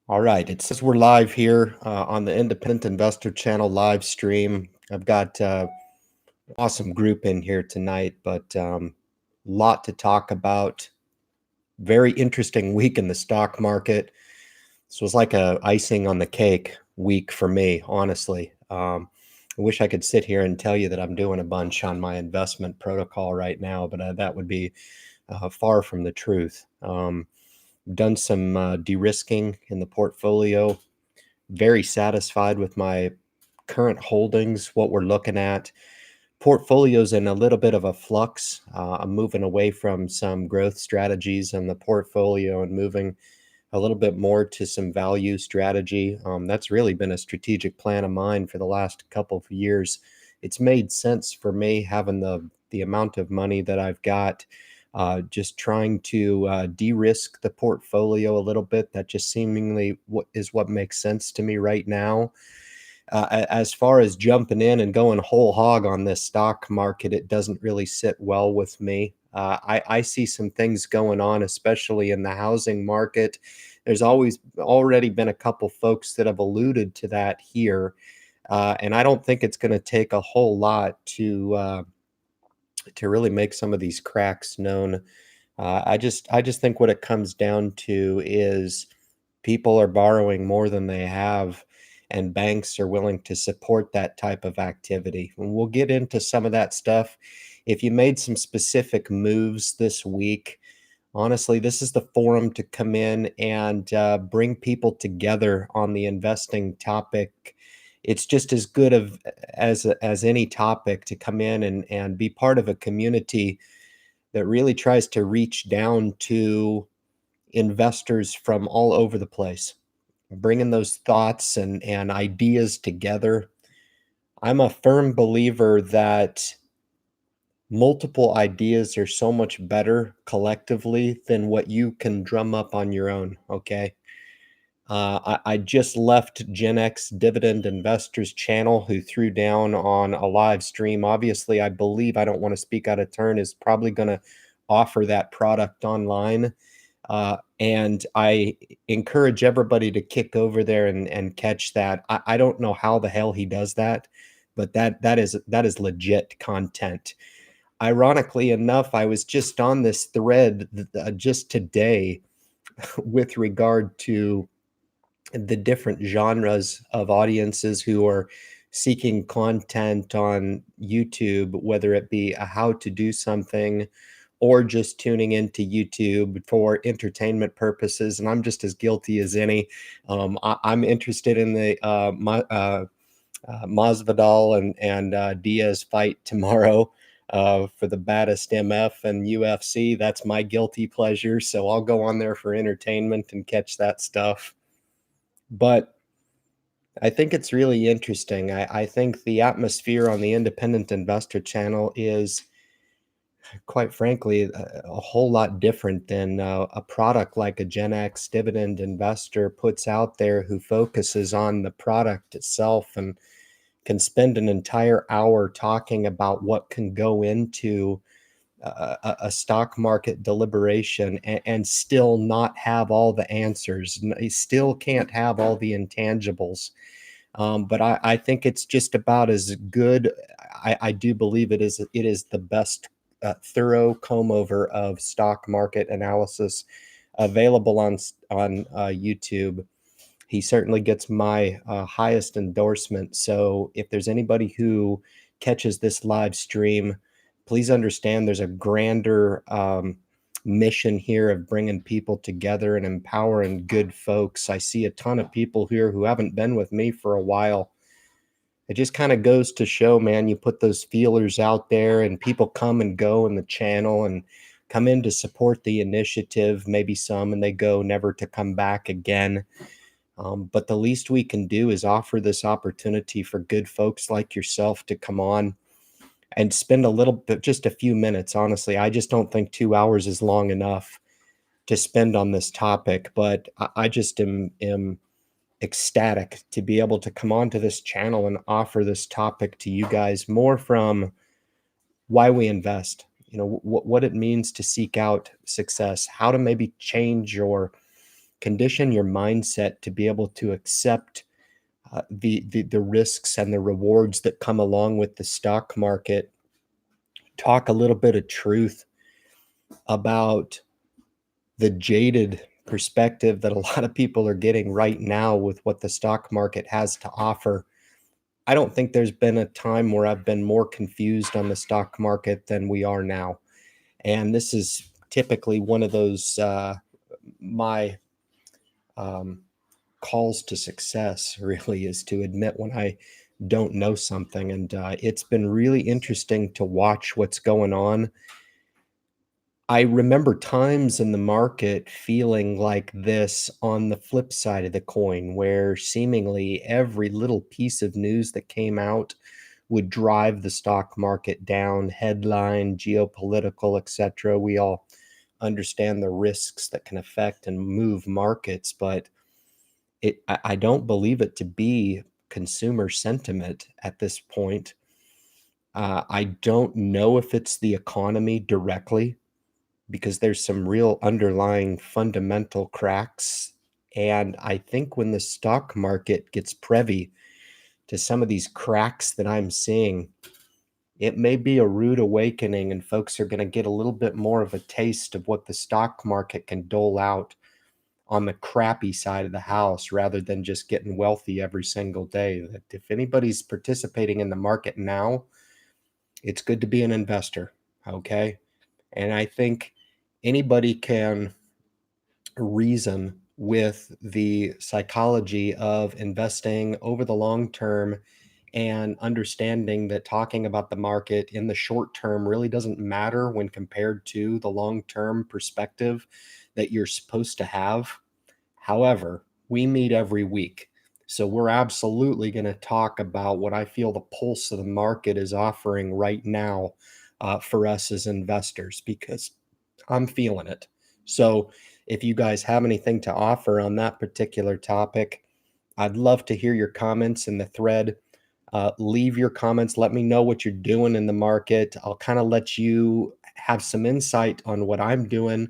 All right. It says we're live here on the Independent Investor Channel live stream. I've got an awesome group in here tonight, but lot to talk about. Very interesting week in the stock market. This was like a icing on the cake week for me, honestly. I wish I could sit here and tell you that I'm doing a bunch on my investment protocol right now, but that would be far from the truth. Done some de-risking in the portfolio. Very satisfied with my current holdings, what we're looking at. Portfolio's in a little bit of a flux. I'm moving away from some growth strategies in the portfolio and moving a little bit more to some value strategy. That's really been a strategic plan of mine for the last couple of years. It's made sense for me having the amount of money that I've got, just trying to de-risk the portfolio a little bit. That just seemingly what makes sense to me right now. As far as jumping in and going whole hog on this stock market, it doesn't really sit well with me. I see some things going on, especially in the housing market. There's already been a couple folks that have alluded to that here, and I don't think it's going to take a whole lot to really make some of these cracks known. I just think what it comes down to is people are borrowing more than they have, and banks are willing to support that type of activity. And we'll get into some of that stuff. If you made some specific moves this week, honestly, this is the forum to come in and bring people together on the investing topic. It's just as good as any topic to come in and be part of a community that really tries to reach down to investors from all over the place, bringing those thoughts and ideas together. I'm a firm believer that multiple ideas are so much better collectively than what you can drum up on your own. Okay. I just left Gen X Dividend Investors channel, who threw down on a live stream. Obviously, I believe, I don't want to speak out of turn, is probably going to offer that product online. And I encourage everybody to kick over there and catch that. I don't know how the hell he does that, but that is legit content. Ironically enough, I was just on this thread just today with regard to the different genres of audiences who are seeking content on YouTube, whether it be a how to do something or just tuning into YouTube for entertainment purposes. And I'm just as guilty as any. I'm interested in the Masvidal and Diaz fight tomorrow for the baddest MF and UFC. That's my guilty pleasure. So I'll go on there for entertainment and catch that stuff. But I think it's really interesting. I think the atmosphere on the Independent Investor channel is, quite frankly, a whole lot different than a product like a Gen X Dividend Investor puts out there, who focuses on the product itself and can spend an entire hour talking about what can go into a stock market deliberation and still not have all the answers. You still can't have all the intangibles. But I think it's just about as good. I do believe it is the best thorough comb over of stock market analysis available on YouTube. He certainly gets my highest endorsement. So if there's anybody who catches this live stream, please understand there's a grander mission here of bringing people together and empowering good folks. I see a ton of people here who haven't been with me for a while. It just kind of goes to show, man, you put those feelers out there and people come and go in the channel and come in to support the initiative, maybe some, and they go never to come back again. But the least we can do is offer this opportunity for good folks like yourself to come on and spend a little bit, just a few minutes. Honestly, I just don't think 2 hours is long enough to spend on this topic, but I just am ecstatic to be able to come onto this channel and offer this topic to you guys, more from why we invest, what it means to seek out success, how to maybe change your condition your mindset to be able to accept the risks and the rewards that come along with the stock market. Talk a little bit of truth about the jaded perspective that a lot of people are getting right now with what the stock market has to offer. I don't think there's been a time where I've been more confused on the stock market than we are now. And this is typically one of those my um, calls to success, really, is to admit when I don't know something. And it's been really interesting to watch what's going on. I remember times in the market feeling like this on the flip side of the coin, where seemingly every little piece of news that came out would drive the stock market down, headline, geopolitical, etc. We all understand the risks that can affect and move markets, but I don't believe it to be consumer sentiment at this point. I don't know if it's the economy directly, because there's some real underlying fundamental cracks. And I think when the stock market gets privy to some of these cracks that I'm seeing, it may be a rude awakening, and folks are going to get a little bit more of a taste of what the stock market can dole out on the crappy side of the house, rather than just getting wealthy every single day. That if anybody's participating in the market now, it's good to be an investor. Okay. And I think anybody can reason with the psychology of investing over the long term, and understanding that talking about the market in the short term really doesn't matter when compared to the long term perspective that you're supposed to have. However, we meet every week. So we're absolutely going to talk about what I feel the pulse of the market is offering right now for us as investors, because I'm feeling it. So if you guys have anything to offer on that particular topic, I'd love to hear your comments in the thread. Leave your comments. Let me know what you're doing in the market. I'll kind of let you have some insight on what I'm doing,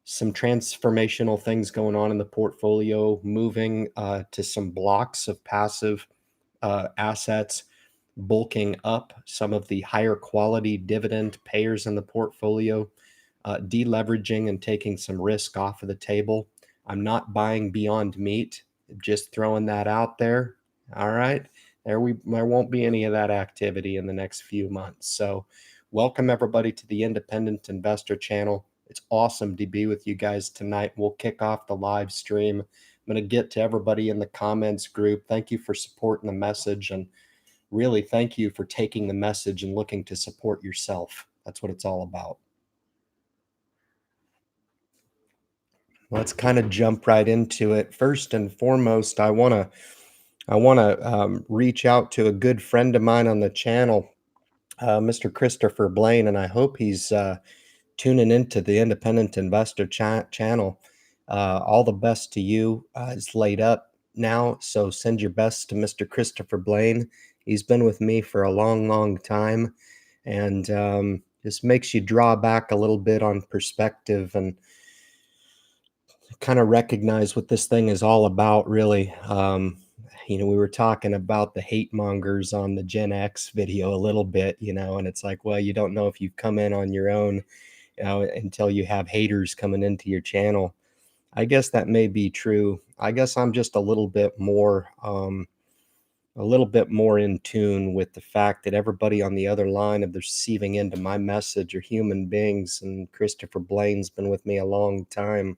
some transformational things going on in the portfolio, moving to some blocks of passive assets, bulking up some of the higher quality dividend payers in the portfolio, deleveraging and taking some risk off of the table. I'm not buying Beyond Meat, just throwing that out there. All right. There won't be any of that activity in the next few months. So welcome everybody to the Independent Investor channel. It's awesome to be with you guys tonight. We'll kick off the live stream. I'm going to get to everybody in the comments group. Thank you for supporting the message, and really thank you for taking the message and looking to support yourself. That's what it's all about. Let's kind of jump right into it. First and foremost, I want to reach out to a good friend of mine on the channel, Mr. Christopher Blaine, and I hope he's tuning into the Independent Investor channel. All the best to you. It's laid up now, so send your best to Mr. Christopher Blaine. He's been with me for a long, long time, and just makes you draw back a little bit on perspective and kind of recognize what this thing is all about, really. We were talking about the hate mongers on the Gen X video a little bit, and it's like, well, you don't know if you've come in on your own, until you have haters coming into your channel. I guess that may be true. I guess I'm just a little bit more in tune with the fact that everybody on the other line of the receiving end of my message are human beings, and Christopher Blaine's been with me a long time.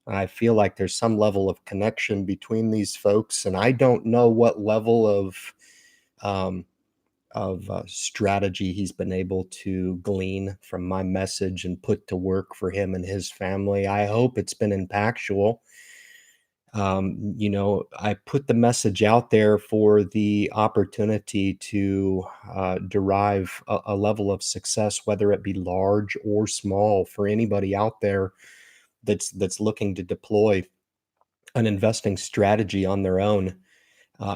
I feel like there's some level of connection between these folks, and I don't know what level of strategy he's been able to glean from my message and put to work for him and his family. I hope it's been impactful. I put the message out there for the opportunity to derive a level of success, whether it be large or small, for anybody out there that's looking to deploy an investing strategy on their own.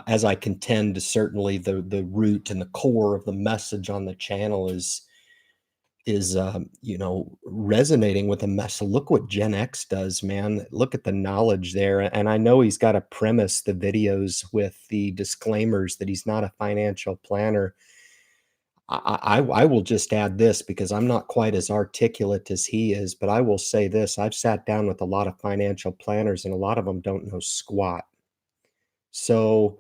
As I contend, certainly the root and the core of the message on the channel is resonating with a mess. So look what Gen X does, man. Look at the knowledge there. And I know he's got to premise the videos with the disclaimers that he's not a financial planner. I will just add this because I'm not quite as articulate as he is, but I will say this. I've sat down with a lot of financial planners and a lot of them don't know squat. So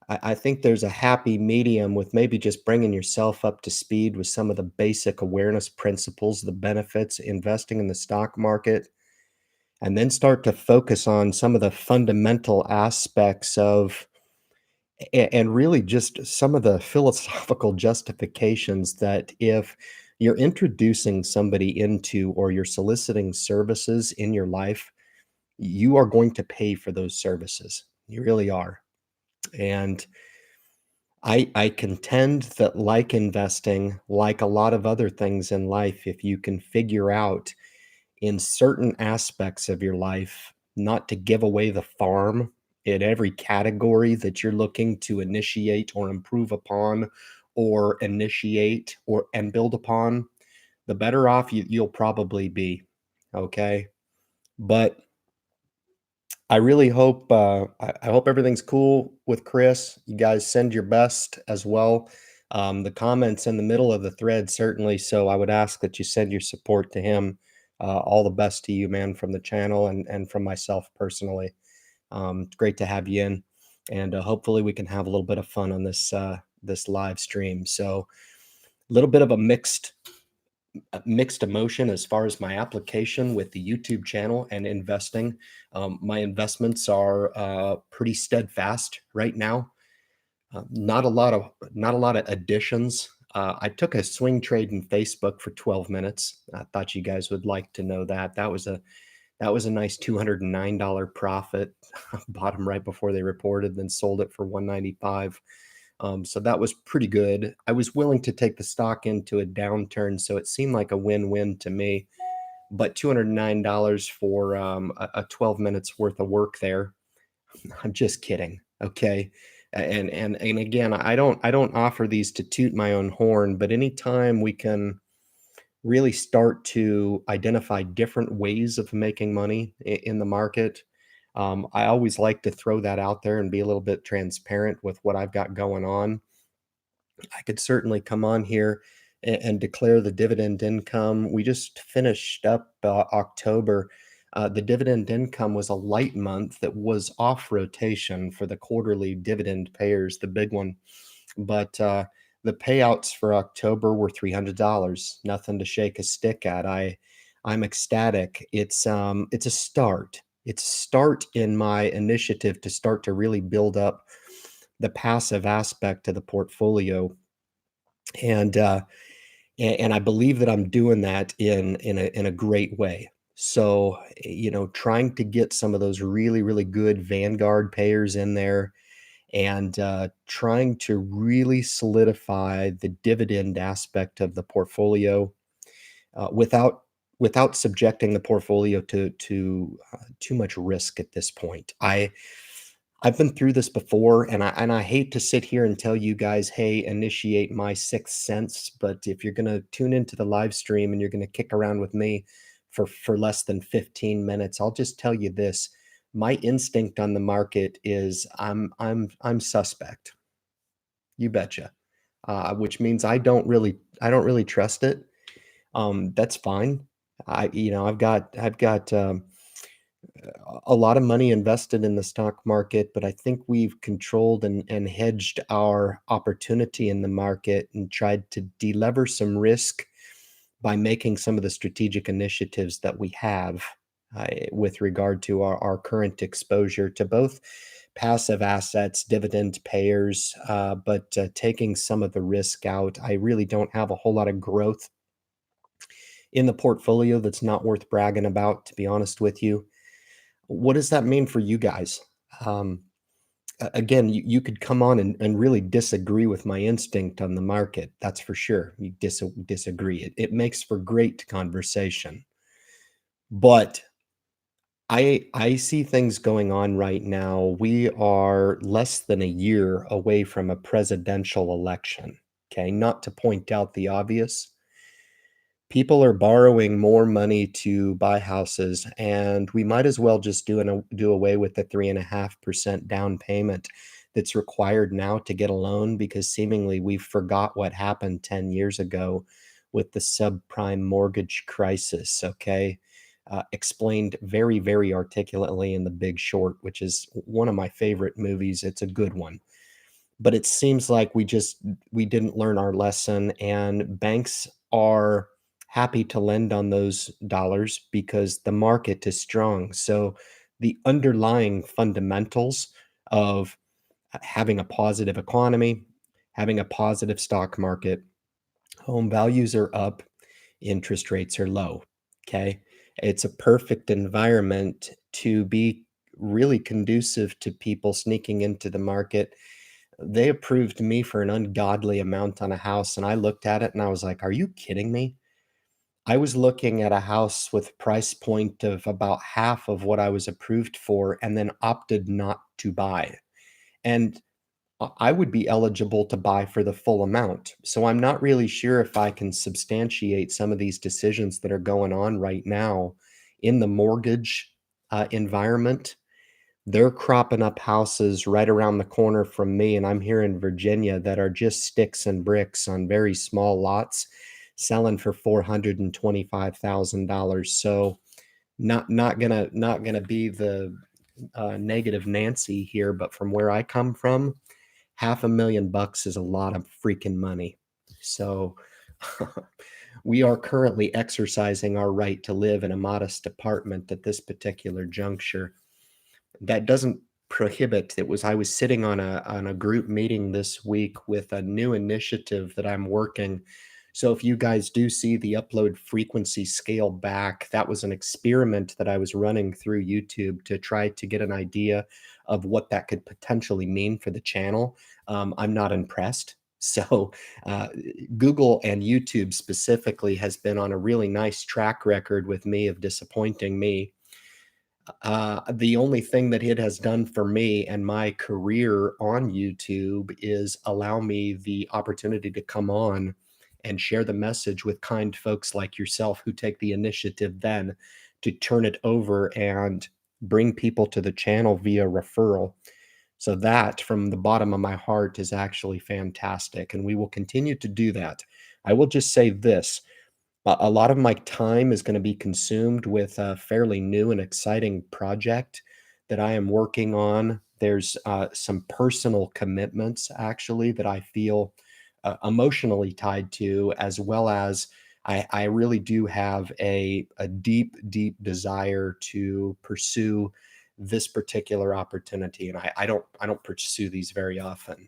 I think there's a happy medium with maybe just bringing yourself up to speed with some of the basic awareness principles, the benefits, investing in the stock market, and then start to focus on some of the fundamental aspects of and really just some of the philosophical justifications that if you're introducing somebody into or you're soliciting services in your life, you are going to pay for those services. You really are. And I contend that like investing, like a lot of other things in life, if you can figure out in certain aspects of your life not to give away the farm in every category that you're looking to initiate or improve upon or initiate or and build upon, the better off you'll probably be. Okay. But I really hope I hope everything's cool with Chris. You guys send your best as well. The comments in the middle of the thread certainly. So I would ask that you send your support to him. All the best to you, man, from the channel and from myself personally. It's great to have you in, and hopefully we can have a little bit of fun on this live stream. So a little bit of a mixed emotion as far as my application with the YouTube channel and investing. My investments are pretty steadfast right now. Not a lot of additions. I took a swing trade in Facebook for 12 minutes. I thought you guys would like to know that. That was a nice $209 profit. Bought them right before they reported, then sold it for 195. So that was pretty good. I was willing to take the stock into a downturn, so it seemed like a win-win to me. But $209 for a 12 minutes worth of work there. I'm just kidding. Okay. And again, I don't offer these to toot my own horn, but anytime we can really start to identify different ways of making money in the market. I always like to throw that out there and be a little bit transparent with what I've got going on. I could certainly come on here and declare the dividend income. We just finished up October. The dividend income was a light month that was off rotation for the quarterly dividend payers, the big one. But the payouts for October were $300. Nothing to shake a stick at. I'm ecstatic. It's a start. It's a start in my initiative to start to really build up the passive aspect of the portfolio, and and I believe that I'm doing that in a great way. So, trying to get some of those really good Vanguard payers in there and trying to really solidify the dividend aspect of the portfolio without subjecting the portfolio to too much risk at this point. I've been through this before, and I hate to sit here and tell you guys, hey, initiate my sixth sense. But if you're gonna tune into the live stream and you're gonna kick around with me for less than 15 minutes, I'll just tell you this. My instinct on the market is I'm suspect. You betcha. Which means I don't really trust it. That's fine. I've got a lot of money invested in the stock market, but I think we've controlled and hedged our opportunity in the market and tried to delever some risk by making some of the strategic initiatives that we have with regard to our current exposure to both passive assets, dividend payers, but taking some of the risk out. I really don't have a whole lot of growth in the portfolio that's not worth bragging about, to be honest with you. What does that mean for you guys? Um, Again, you could come on and really disagree with my instinct on the market. That's for sure. You disagree. It makes for great conversation. But I see things going on right now. We are less than a year away from a presidential election. Okay, not to point out the obvious, People are borrowing more money to buy houses, and we might as well just do away with the 3.5% down payment that's required now to get a loan, because seemingly we forgot what happened 10 years ago with the subprime mortgage crisis. Okay. Explained very, very articulately in The Big Short, which is one of my favorite movies. It's a good one, but it seems like we didn't learn our lesson, and banks are happy to lend on those dollars because the market is strong. So the underlying fundamentals of having a positive economy, having a positive stock market, home values are up, interest rates are low. Okay. It's a perfect environment to be really conducive to people sneaking into the market. They approved me for an ungodly amount on a house, and I looked at it and I was like, "Are you kidding me?" I was looking at a house with a price point of about half of what I was approved for and then opted not to buy. And I would be eligible to buy for the full amount. So I'm not really sure if I can substantiate some of these decisions that are going on right now in the mortgage environment. They're cropping up houses right around the corner from me, and I'm here in Virginia, that are just sticks and bricks on very small lots, selling for $425,000. So not gonna be the negative Nancy here, but from where I come from, 500,000 bucks is a lot of freaking money. So we are currently exercising our right to live in a modest apartment at this particular juncture. That doesn't prohibit. I was sitting on a group meeting this week with a new initiative that I'm working. So if you guys do see the upload frequency scale back, that was an experiment that I was running through YouTube to try to get an idea of what that could potentially mean for the channel. I'm not impressed. So uh, Google and YouTube specifically has been on a really nice track record with me of disappointing me. The only thing that it has done for me and my career on YouTube is allow me the opportunity to come on and share the message with kind folks like yourself who take the initiative then to turn it over and bring people to the channel via referral. So that, from the bottom of my heart, is actually fantastic, and we will continue to do that. I will just say this: a lot of my time is gonna be consumed with a fairly new and exciting project that I am working on. There's, some personal commitments, actually, that I feel, emotionally tied to, as well as I really do have a deep, deep desire to pursue this particular opportunity, and I don't pursue these very often,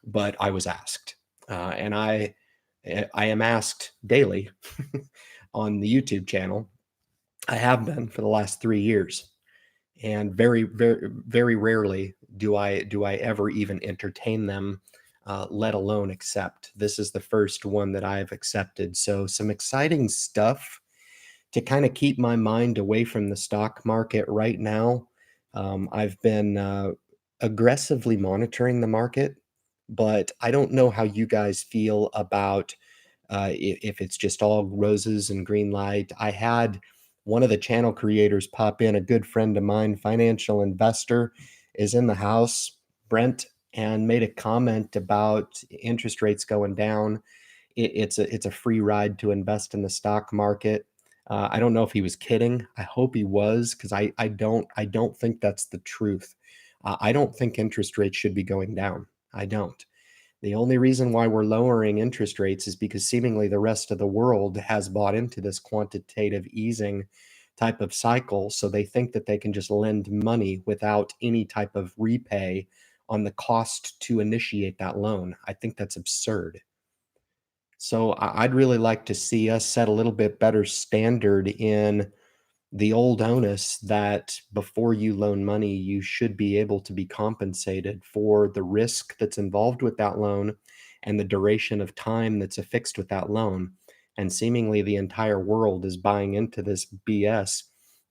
but I was asked, and I am asked daily on the YouTube channel. I have been for the last 3 years, and very, very, very rarely do I ever even entertain them, let alone accept. This is the first one that I've accepted, so some exciting stuff to kinda keep my mind away from the stock market right now. I've been, aggressively monitoring the market, but I don't know how you guys feel about if it's just all roses and green light. I had one of the channel creators pop in, a good friend of mine, financial investor, is in the house, Brent, and made a comment about interest rates going down. It's a free ride to invest in the stock market. I don't know if he was kidding. I hope he was, because I don't think that's the truth. I don't think interest rates should be going down. I don't. The only reason why we're lowering interest rates is because seemingly the rest of the world has bought into this quantitative easing type of cycle. So they think that they can just lend money without any type of repay on the cost to initiate that loan. I think that's absurd. So I'd really like to see us set a little bit better standard in the old onus that before you loan money, you should be able to be compensated for the risk that's involved with that loan and the duration of time that's affixed with that loan. And seemingly the entire world is buying into this BS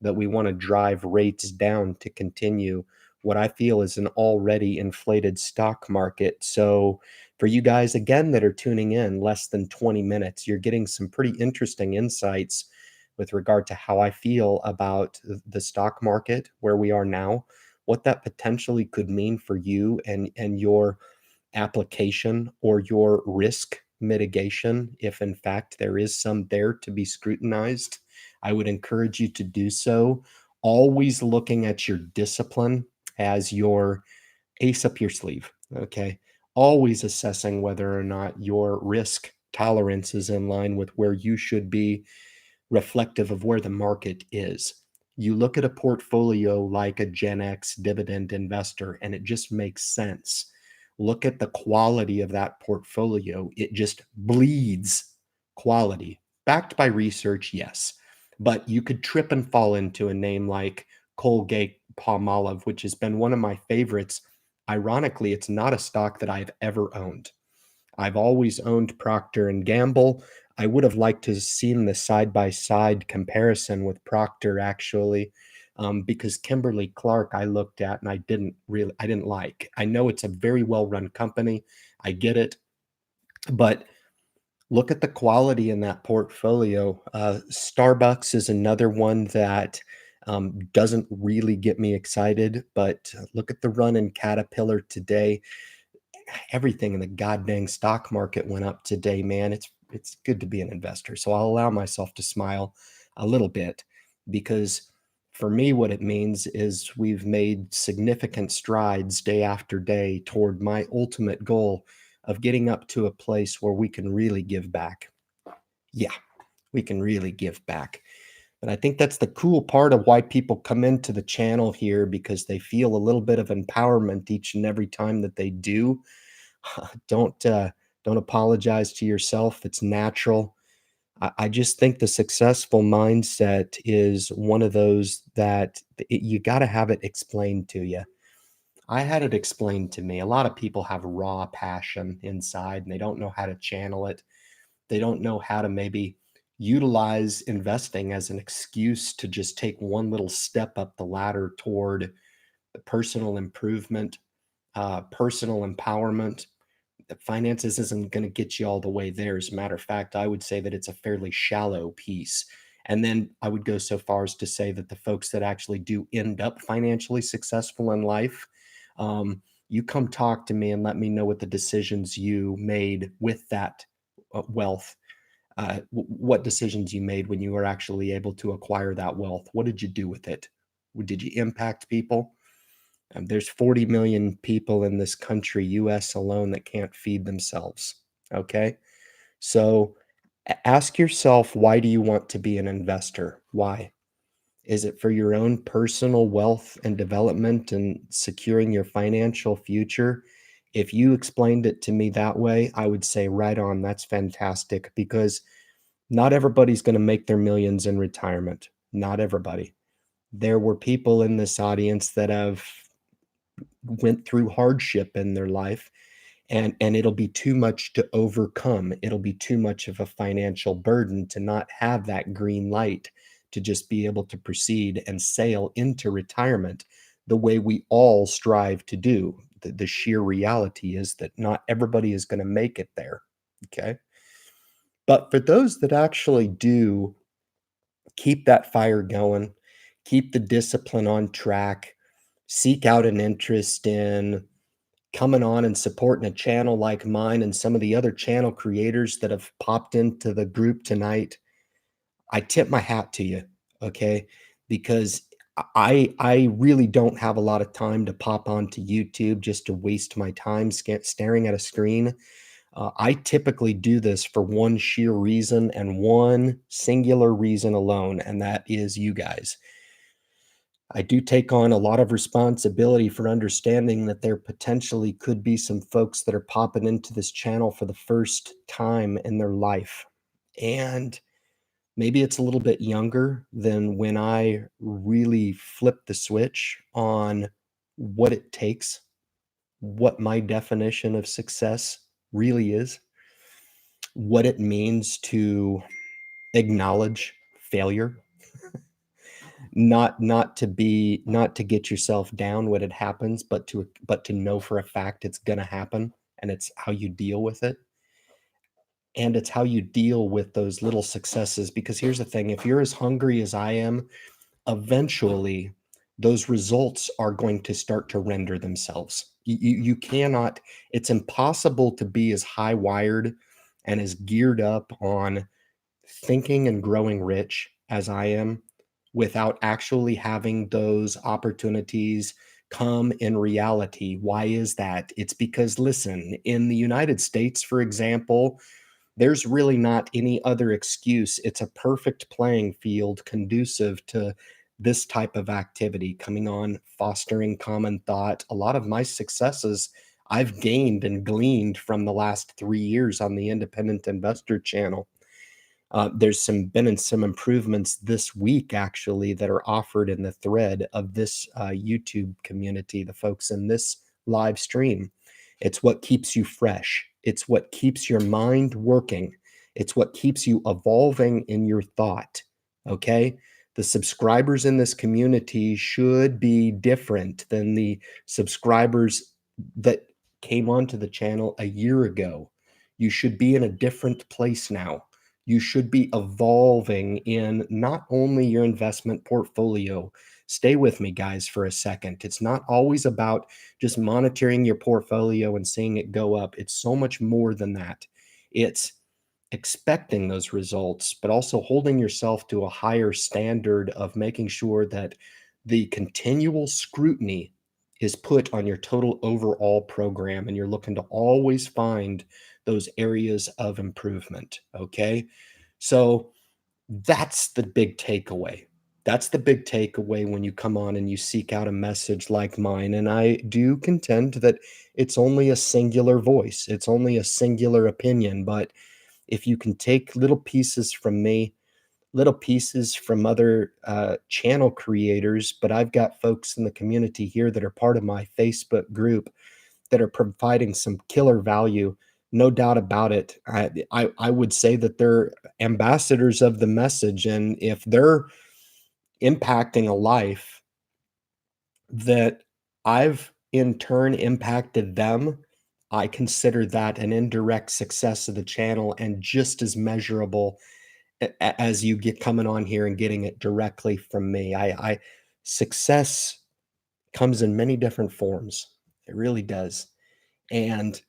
that we want to drive rates down to continue what I feel is an already inflated stock market. So, for you guys again that are tuning in, less than 20 minutes, you're getting some pretty interesting insights with regard to how I feel about the stock market, where we are now, what that potentially could mean for you and your application or your risk mitigation, if in fact there is some there to be scrutinized. I would encourage you to do so, always looking at your discipline as your ace up your sleeve. Okay. Always assessing whether or not your risk tolerance is in line with where you should be, reflective of where the market is. You look at a portfolio like a Gen X dividend investor, and it just makes sense. Look at the quality of that portfolio. It just bleeds quality. Backed by research, yes. But you could trip and fall into a name like Colgate Palmolive, which has been one of my favorites. Ironically, it's not a stock that I've ever owned. I've always owned Procter and Gamble. I would have liked to have seen the side by side comparison with Procter actually, because Kimberly Clark I looked at and I didn't like. I know it's a very well run company. I get it, but look at the quality in that portfolio. Starbucks is another one that doesn't really get me excited, but look at the run in Caterpillar today. Everything in the goddamn stock market went up today, man. It's good to be an investor. So I'll allow myself to smile a little bit because for me, what it means is we've made significant strides day after day toward my ultimate goal of getting up to a place where we can really give back. Yeah, we can really give back. And I think that's the cool part of why people come into the channel here because they feel a little bit of empowerment each and every time that they do. Don't don't apologize to yourself. It's natural. I just think the successful mindset is one of those that you got to have it explained to you. I had it explained to me. A lot of people have raw passion inside and they don't know how to channel it. They don't know how to maybe utilize investing as an excuse to just take one little step up the ladder toward the personal improvement, personal empowerment. Finances isn't going to get you all the way there. As a matter of fact, I would say that it's a fairly shallow piece. And then I would go so far as to say that the folks that actually do end up financially successful in life, you come talk to me and let me know what the decisions you made with that wealth. What decisions you made when you were actually able to acquire that wealth? What did you do with it? Did you impact people? There's 40 million people in this country, US alone, that can't feed themselves. Okay. So ask yourself, why do you want to be an investor? Why? Is it for your own personal wealth and development and securing your financial future? If you explained it to me that way, I would say, right on, that's fantastic because not everybody's going to make their millions in retirement. Not everybody. There were people in this audience that have went through hardship in their life and it'll be too much to overcome. It'll be too much of a financial burden to not have that green light to just be able to proceed and sail into retirement the way we all strive to do. The sheer reality is that not everybody is going to make it there. Okay. But for those that actually do keep that fire going, keep the discipline on track, seek out an interest in coming on and supporting a channel like mine and some of the other channel creators that have popped into the group tonight, I tip my hat to you, okay? Because I really don't have a lot of time to pop onto YouTube just to waste my time staring at a screen. I typically do this for one sheer reason and one singular reason alone, and that is you guys. I do take on a lot of responsibility for understanding that there potentially could be some folks that are popping into this channel for the first time in their life. And maybe it's a little bit younger than when I really flipped the switch on what it takes, what my definition of success really is, what it means to acknowledge failure. not to get yourself down when it happens, but to know for a fact it's gonna happen, and it's how you deal with it. And it's how you deal with those little successes, because here's the thing, if you're as hungry as I am, eventually those results are going to start to render themselves. You cannot, it's impossible to be as high wired and as geared up on thinking and growing rich as I am without actually having those opportunities come in reality. Why is that? It's because, listen, in the United States, for example, there's really not any other excuse. It's a perfect playing field conducive to this type of activity coming on, fostering common thought. A lot of my successes I've gained and gleaned from the last 3 years on the Independent Investor channel. There's been some improvements this week actually that are offered in the thread of this YouTube community, the folks in this live stream. It's what keeps you fresh. It's what keeps your mind working. It's what keeps you evolving in your thought. Okay. The subscribers in this community should be different than the subscribers that came onto the channel a year ago. You should be in a different place now. You should be evolving in not only your investment portfolio. Stay with me, guys, for a second. It's not always about just monitoring your portfolio and seeing it go up. It's so much more than that. It's expecting those results, but also holding yourself to a higher standard of making sure that the continual scrutiny is put on your total overall program, and you're looking to always find those areas of improvement. Okay. So that's the big takeaway. That's the big takeaway when you come on and you seek out a message like mine. And I do contend that it's only a singular voice, it's only a singular opinion. But if you can take little pieces from me, little pieces from other channel creators, but I've got folks in the community here that are part of my Facebook group that are providing some killer value. No doubt about it. I would say that they're ambassadors of the message. And if they're impacting a life that I've in turn impacted them, I consider that an indirect success of the channel and just as measurable as you get coming on here and getting it directly from me. I success comes in many different forms. It really does. And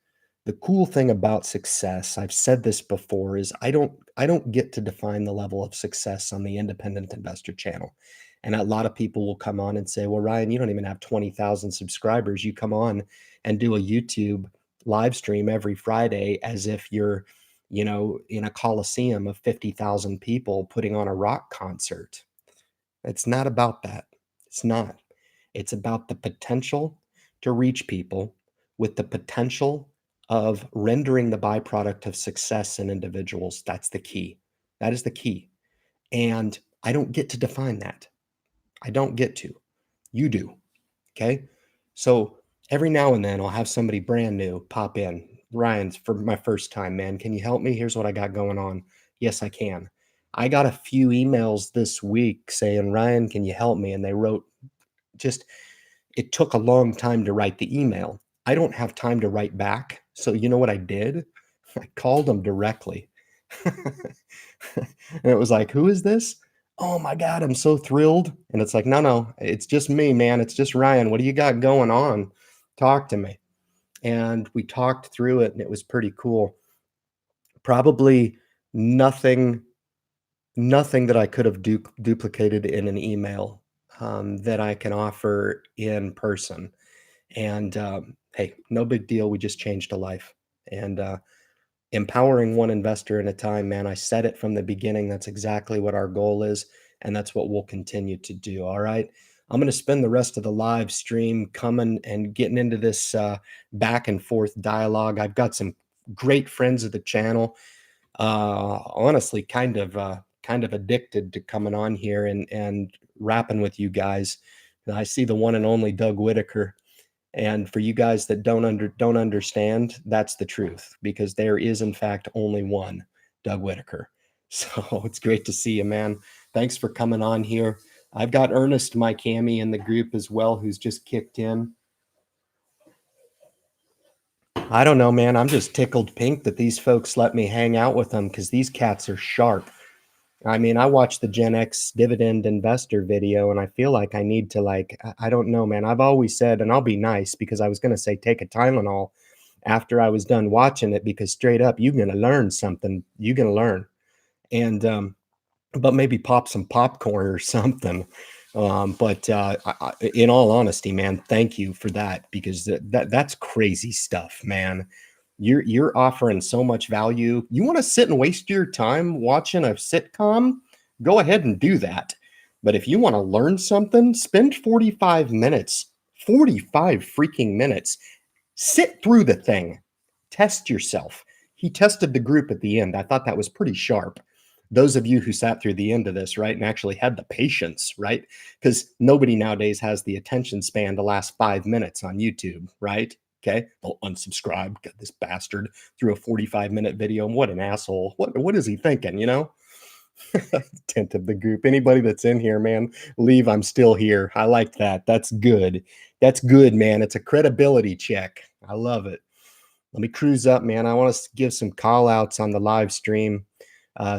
the cool thing about success, I've said this before, is I don't get to define the level of success on the Independent Investor channel. And a lot of people will come on and say, "Well, Ryan, you don't even have 20,000 subscribers. You come on and do a YouTube live stream every Friday as if you're, in a coliseum of 50,000 people putting on a rock concert." It's not about that. It's not. It's about the potential to reach people with the potential of rendering the byproduct of success in individuals. That's the key. That is the key. And I don't get to define that. I don't get to. You do. Okay. So every now and then I'll have somebody brand new pop in. "Ryan's for my first time, man. Can you help me? Here's what I got going on." Yes, I can. I got a few emails this week saying, "Ryan, can you help me?" And they wrote just, it took a long time to write the email. I don't have time to write back. So you know what I did? I called them directly. And it was like, "Who is this?" "Oh my God, I'm so thrilled." And it's like, "No, no, it's just me, man. It's just Ryan. What do you got going on? Talk to me." And we talked through it and it was pretty cool. Probably nothing, nothing that I could have duplicated in an email that I can offer in person. And hey, no big deal. We just changed a life. And empowering one investor at a time, man. I said it from the beginning. That's exactly what our goal is. And that's what we'll continue to do. All right. I'm going to spend the rest of the live stream coming and getting into this back and forth dialogue. I've got some great friends of the channel. Honestly, kind of addicted to coming on here and rapping with you guys. I see the one and only Doug Whitaker. And for you guys that don't understand, that's the truth, because there is in fact only one Doug Whitaker. So it's great to see you, man. Thanks for coming on here. I've got Ernest, my Cammy, in the group as well, who's just kicked in. I don't know, man. I'm just tickled pink that these folks let me hang out with them because these cats are sharp. I mean, I watched the Gen X dividend investor video and I feel like I need to I don't know, man. I've always said, and I'll be nice because I was going to say take a Tylenol after I was done watching it because straight up, you're going to learn something. You're going to learn. And but maybe pop some popcorn or something. In all honesty, man, thank you for that because that's crazy stuff, man. You're offering so much value. You want to sit and waste your time watching a sitcom? Go ahead and do that. But if you want to learn something, spend 45 minutes, 45 freaking minutes. Sit through the thing. Test yourself. He tested the group at the end. I thought that was pretty sharp. Those of you who sat through the end of this, right, and actually had the patience, right? Because nobody nowadays has the attention span to last 5 minutes on YouTube, right? Okay, they'll unsubscribe. Got this bastard through a 45-minute video. What an asshole. What is he thinking, you know? Tent of the group. Anybody that's in here, man, leave. I'm still here. I like that. That's good. That's good, man. It's a credibility check. I love it. Let me cruise up, man. I want to give some call outs on the live stream.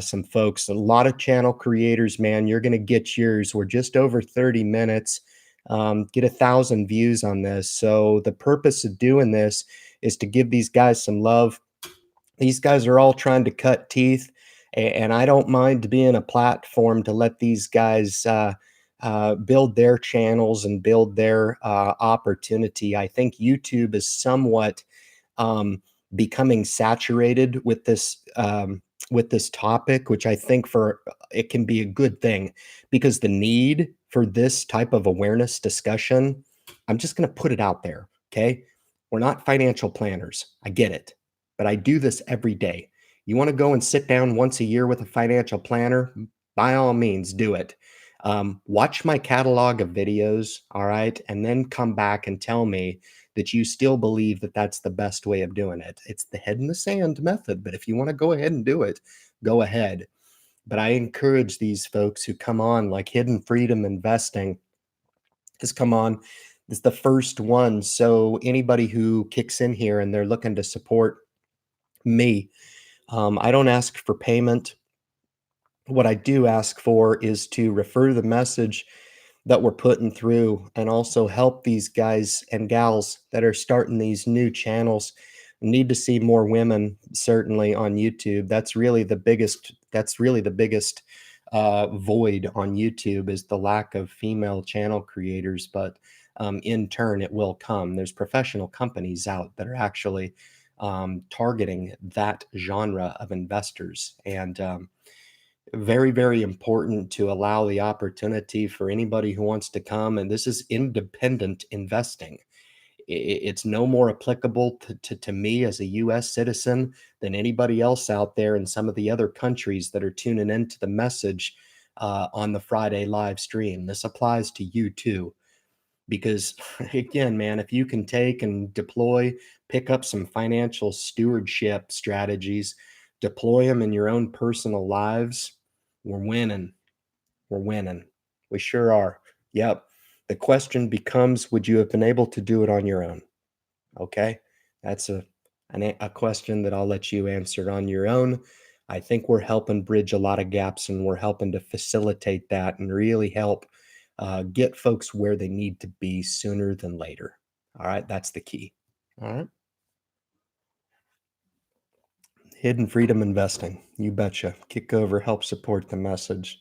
Some folks, a lot of channel creators, man. You're going to get yours. We're just over 30 minutes. Get 1,000 views on this. So the purpose of doing this is to give these guys some love. These guys are all trying to cut teeth, and I don't mind being a platform to let these guys build their channels and build their opportunity. I think YouTube is somewhat becoming saturated with this topic, which I think for it can be a good thing because the need for this type of awareness discussion, I'm just going to put it out there. Okay. We're not financial planners. I get it, but I do this every day. You want to go and sit down once a year with a financial planner? By all means, do it. Watch my catalog of videos. All right. And then come back and tell me that you still believe that that's the best way of doing it. It's the head in the sand method, but if you want to go ahead and do it, go ahead. But I encourage these folks who come on, like Hidden Freedom Investing, has come on. It's the first one. So anybody who kicks in here and they're looking to support me, I don't ask for payment. What I do ask for is to refer the message that we're putting through and also help these guys and gals that are starting these new channels. Need to see more women certainly on YouTube. That's really the biggest void on YouTube is the lack of female channel creators, but in turn it will come. There's professional companies out that are actually targeting that genre of investors, and very, very important to allow the opportunity for anybody who wants to come. And this is independent investing. It's no more applicable to me as a US citizen than anybody else out there in some of the other countries that are tuning into the message on the Friday live stream. This applies to you too. Because again, man, if you can take and deploy, pick up some financial stewardship strategies, deploy them in your own personal lives, we're winning. We're winning. We sure are. Yep. The question becomes, would you have been able to do it on your own? Okay. That's a question that I'll let you answer on your own. I think we're helping bridge a lot of gaps and we're helping to facilitate that and really help get folks where they need to be sooner than later. All right. That's the key. All right. Hidden Freedom Investing. You betcha. Kick over, help support the message.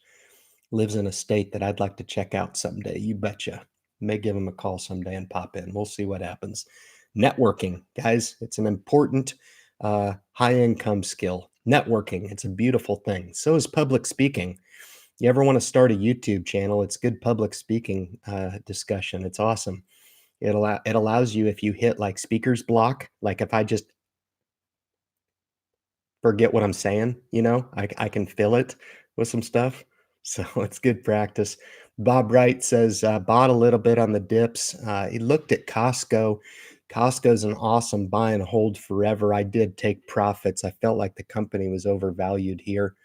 Lives in a state that I'd like to check out someday. You betcha. May give him a call someday and pop in. We'll see what happens. Networking, guys, it's an important high income skill. Networking, it's a beautiful thing. So is public speaking. You ever want to start a YouTube channel? It's good public speaking discussion. It's awesome. It allows you, if you hit like speaker's block, like if I just forget what I'm saying, I can fill it with some stuff. So it's good practice. Bob Wright says, bought a little bit on the dips. He looked at Costco. Costco's an awesome buy and hold forever. I did take profits. I felt like the company was overvalued here.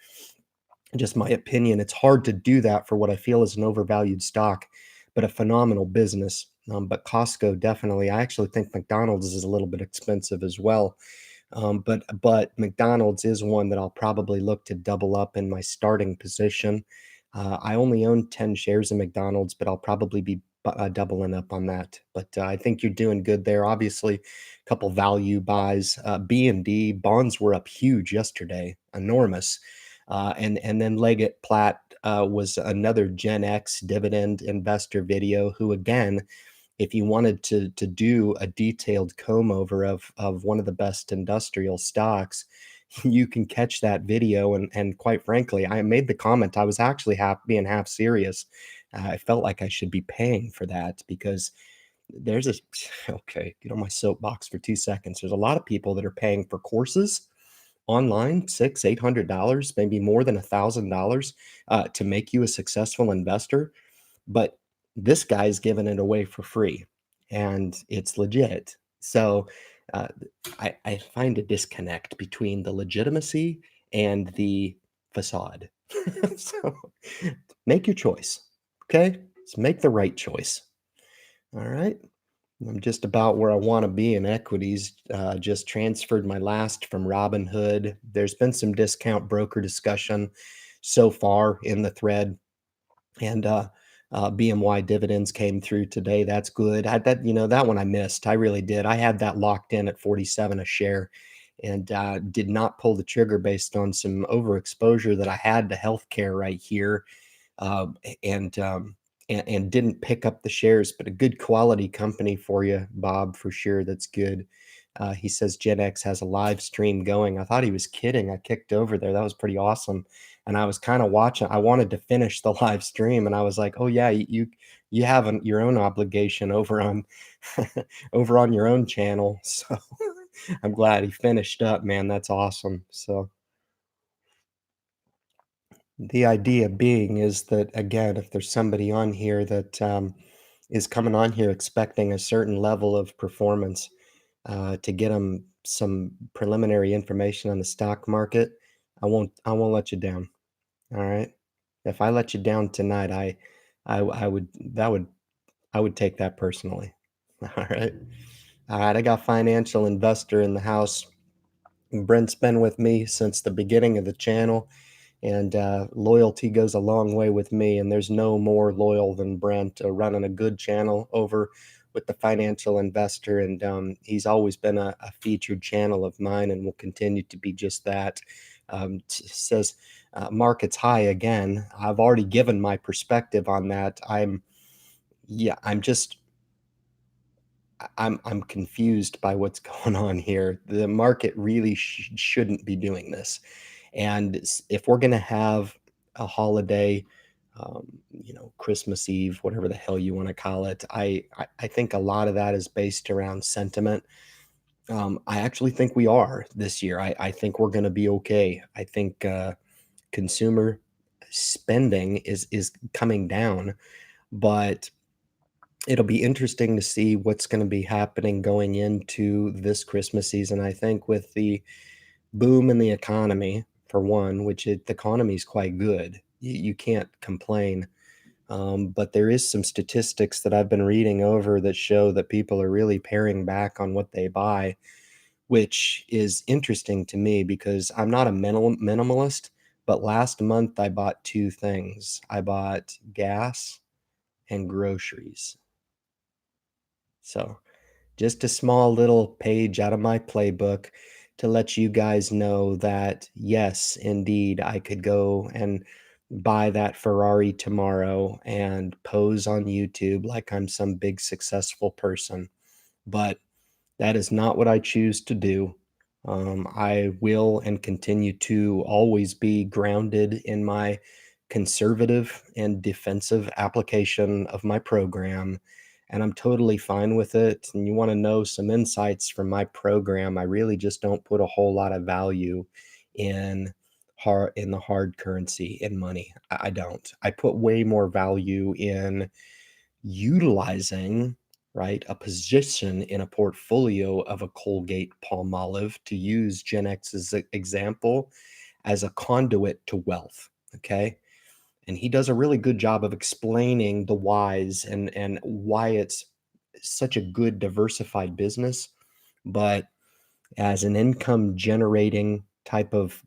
just my opinion. It's hard to do that for what I feel is an overvalued stock, but a phenomenal business. But Costco definitely. I actually think McDonald's is a little bit expensive as well. But McDonald's is one that I'll probably look to double up in my starting position. I only own 10 shares in McDonald's, but I'll probably be doubling up on that. But I think you're doing good there. Obviously, a couple value buys. B&D bonds were up huge yesterday, enormous. And then Leggett Platt was another Gen X dividend investor video who, again, if you wanted to do a detailed comb over of one of the best industrial stocks, you can catch that video. And quite frankly, I made the comment. I was actually being half serious. I felt like I should be paying for that because there's a okay, get on my soapbox for 2 seconds. There's a lot of people that are paying for courses online, $600, $800, maybe more than $1,000 to make you a successful investor. But this guy's giving it away for free and it's legit. So uh, I find a disconnect between the legitimacy and the facade. So make your choice. Okay. Let's make the right choice. All right. I'm just about where I want to be in equities. Just transferred my last from Robinhood. There's been some discount broker discussion so far in the thread, and BMY dividends came through today. That's good. That one I missed. I really did. I had that locked in at 47 a share, and did not pull the trigger based on some overexposure that I had to healthcare right here, uh, and, um, and didn't pick up the shares, but a good quality company for you, Bob, for sure. That's good. He says Gen X has a live stream going. I thought he was kidding. I kicked over there. That was pretty awesome. And I was kind of watching. I wanted to finish the live stream, and I was like, "Oh yeah, you have your own obligation over on over on your own channel." So I'm glad he finished up, man. That's awesome. So the idea being is that, again, if there's somebody on here that is coming on here expecting a certain level of performance, to get them some preliminary information on the stock market, I won't let you down. All right. If I let you down tonight, I would that would I would take that personally. All right. All right. I got financial investor in the house. Brent's been with me since the beginning of the channel, and loyalty goes a long way with me. And there's no more loyal than Brent, running a good channel over with the financial investor. And he's always been a featured channel of mine and will continue to be just that. Says market's high again. I've already given my perspective on that. Yeah, I'm confused by what's going on here. The market really shouldn't be doing this. And if we're going to have a holiday, Christmas Eve, whatever the hell you want to call it, I think a lot of that is based around sentiment. I actually think we are this year. I think we're going to be okay. I think consumer spending is coming down, but it'll be interesting to see what's going to be happening going into this Christmas season. I think with the boom in the economy, for one, the economy is quite good. You can't complain. But there is some statistics that I've been reading over that show that people are really paring back on what they buy, which is interesting to me because I'm not a minimalist. But last month I bought two things. I bought gas and groceries. So just a small little page out of my playbook to let you guys know that, yes, indeed, I could go and buy that Ferrari tomorrow and pose on YouTube like I'm some big successful person. But that is not what I choose to do. I will and continue to always be grounded in my conservative and defensive application of my program. And I'm totally fine with it. And you want to know some insights from my program? I really just don't put a whole lot of value in the hard currency in money. I don't. I put way more value in utilizing, right, a position in a portfolio of a Colgate Palmolive, to use Gen X's example, as a conduit to wealth. Okay. And he does a really good job of explaining the whys and why it's such a good diversified business. But as an income generating type of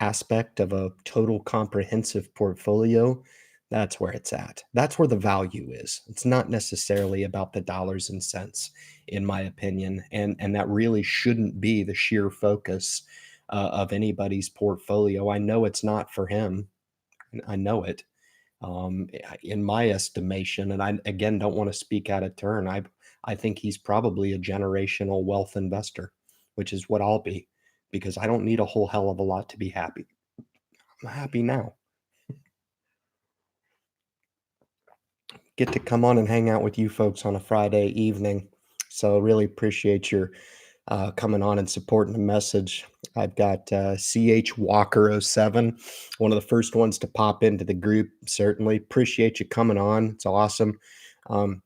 aspect of a total comprehensive portfolio, that's where it's at. That's where the value is. It's not necessarily about the dollars and cents, in my opinion, and that really shouldn't be the sheer focus of anybody's portfolio. I know it's not for him. I know it. In my estimation, and I again don't want to speak out of turn. I think he's probably a generational wealth investor, which is what I'll be, because I don't need a whole hell of a lot to be happy. I'm happy now. Get to come on and hang out with you folks on a Friday evening. So really appreciate your coming on and supporting the message. I've got CH Walker '07, one of the first ones to pop into the group. Certainly appreciate you coming on. It's awesome. Um,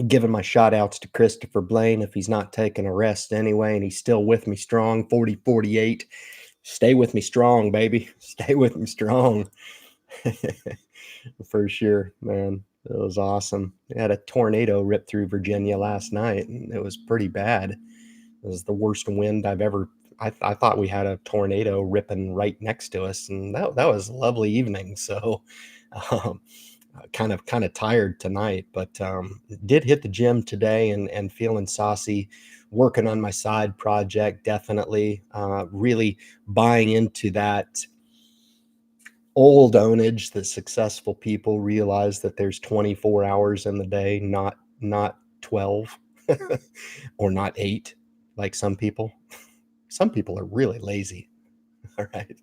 Giving my shout outs to Christopher Blaine if he's not taking a rest anyway, and he's still with me strong, 4048. Stay with me strong, baby. Stay with me strong. For sure, man. It was awesome. We had a tornado rip through Virginia last night, and it was pretty bad. It was the worst wind I've ever. I thought we had a tornado ripping right next to us, and that was a lovely evening. So, um, kind of tired tonight, but did hit the gym today and feeling saucy. Working on my side project, definitely. Really buying into that old ownage that successful people realize that there's 24 hours in the day, not 12 or not 8 like some people. Some people are really lazy. All right.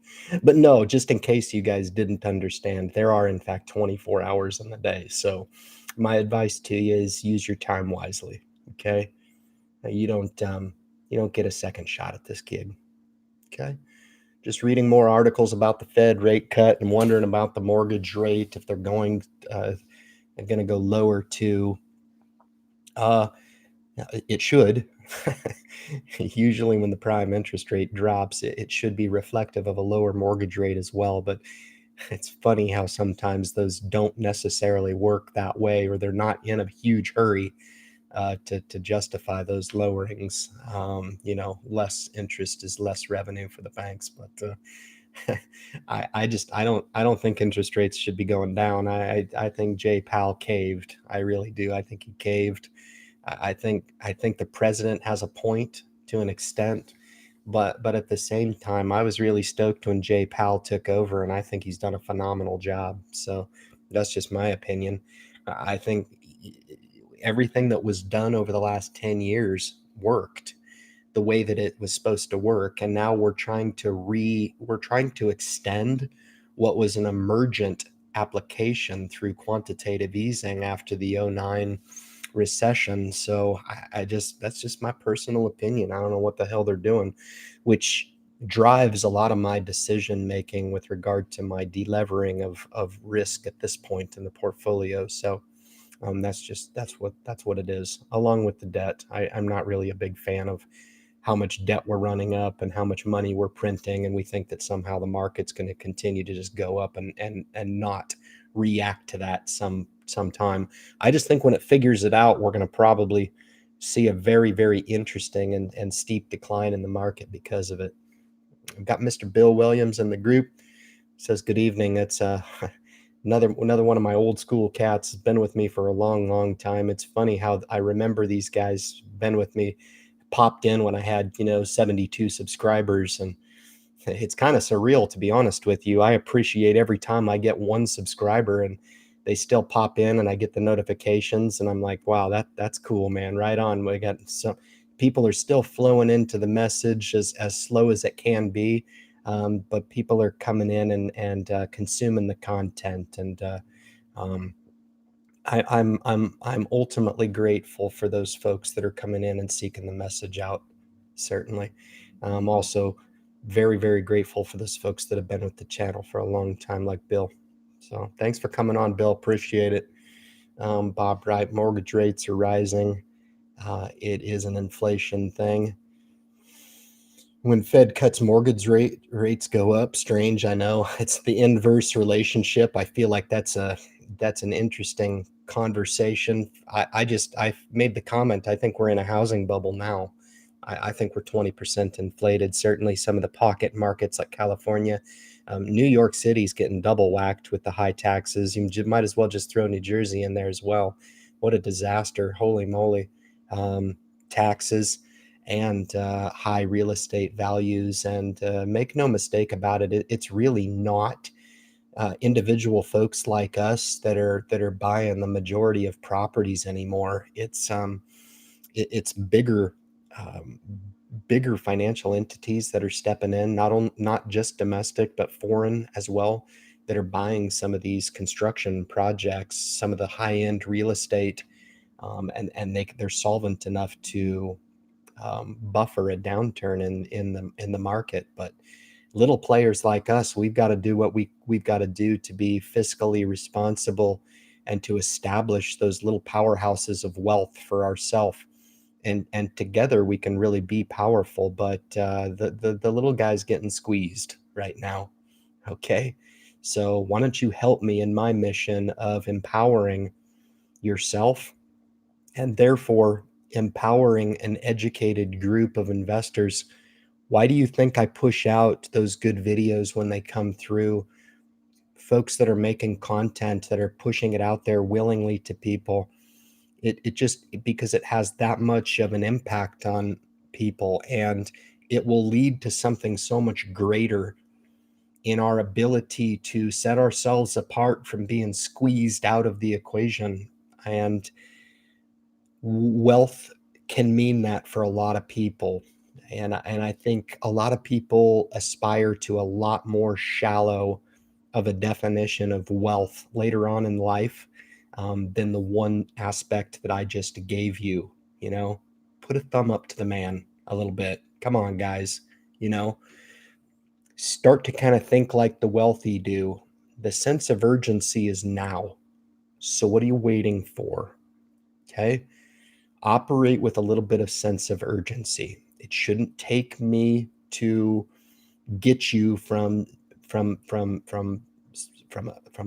But no, just in case you guys didn't understand, there are in fact 24 hours in the day. So my advice to you is use your time wisely. Okay. You don't get a second shot at this kid. Okay. Just reading more articles about the Fed rate cut and wondering about the mortgage rate, if they're going to go lower too. Uh, it should. Usually, when the prime interest rate drops, it should be reflective of a lower mortgage rate as well. But it's funny how sometimes those don't necessarily work that way, or they're not in a huge hurry to justify those lowerings. Less interest is less revenue for the banks, but I don't think interest rates should be going down. I think Jay Powell caved. I really do. I think he caved. I think the president has a point to an extent, but at the same time, I was really stoked when Jay Powell took over, and I think he's done a phenomenal job. So that's just my opinion. I think everything that was done over the last 10 years worked the way that it was supposed to work, and now we're trying to extend what was an emergent application through quantitative easing after the '09 recession. So I just that's just my personal opinion. I don't know what the hell they're doing, which drives a lot of my decision making with regard to my delevering of risk at this point in the portfolio. So that's what it is. Along with the debt, I'm not really a big fan of how much debt we're running up and how much money we're printing, and we think that somehow the market's going to continue to just go up and not react to that sometime. I just think when it figures it out, we're going to probably see a very, very interesting and steep decline in the market because of it. I've got Mr. Bill Williams in the group. Says good evening. It's another one of my old school cats. Has been with me for a long, long time. It's funny how I remember these guys been with me, popped in when I had 72 subscribers, and it's kind of surreal, to be honest with you. I appreciate every time I get one subscriber and they still pop in and I get the notifications, and I'm like, wow, that's cool, man. Right on. We got some people are still flowing into the message as slow as it can be. But people are coming in and consuming the content, and um, I'm ultimately grateful for those folks that are coming in and seeking the message out. Certainly, also very, very grateful for those folks that have been with the channel for a long time, like Bill. So thanks for coming on, Bill. Appreciate it. Bob Wright, mortgage rates are rising. It is an inflation thing. When Fed cuts mortgage rates go up. Strange, I know. It's the inverse relationship. I feel like that's an interesting conversation. I've made the comment. I think we're in a housing bubble now. I think we're 20% inflated. Certainly, some of the pocket markets like California, New York City's getting double whacked with the high taxes. Might as well just throw New Jersey in there as well. What a disaster! Holy moly! Taxes and high real estate values. And make no mistake about it, it's really not individual folks like us that are buying the majority of properties anymore. It's um, bigger financial entities that are stepping in, not just domestic but foreign as well, that are buying some of these construction projects, some of the high end real estate, and they're solvent enough to buffer a downturn in the market. But little players like us, we've got to do what we've got to do to be fiscally responsible and to establish those little powerhouses of wealth for ourselves. And together we can really be powerful. But the little guy's getting squeezed right now. Okay, so why don't you help me in my mission of empowering yourself and therefore empowering an educated group of investors? Why do you think I push out those good videos when they come through? Folks that are making content, that are pushing it out there willingly to people. It just, because it has that much of an impact on people, and it will lead to something so much greater in our ability to set ourselves apart from being squeezed out of the equation. And wealth can mean that for a lot of people. And I think a lot of people aspire to a lot more shallow of a definition of wealth later on in life, than the one aspect that I just gave you. You know, put a thumb up to the man a little bit. Come on, guys. You know, start to kind of think like the wealthy do. The sense of urgency is now. So what are you waiting for? Okay. Operate with a little bit of sense of urgency. It shouldn't take me to get you from a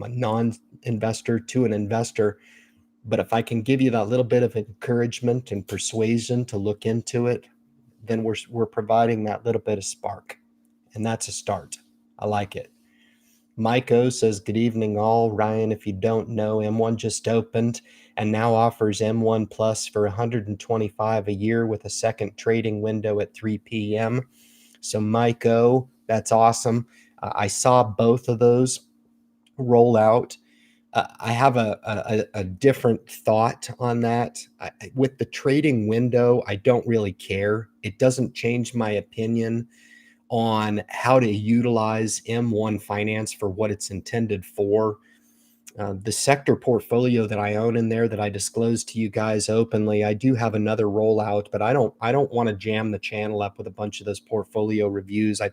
non-investor to an investor. But if I can give you that little bit of encouragement and persuasion to look into it, then we're providing that little bit of spark, and that's a start. I like it. Mike O says, good evening all. Ryan, if you don't know, M1 just opened and now offers M1 Plus for $125 a year with a second trading window at 3 p.m. So Mike O, that's awesome. I saw both of those roll out. I have a different thought on that. With the trading window, I don't really care. It doesn't change my opinion on how to utilize M1 Finance for what it's intended for. The sector portfolio that I own in there that I disclosed to you guys openly, I do have another rollout, but I don't want to jam the channel up with a bunch of those portfolio reviews. I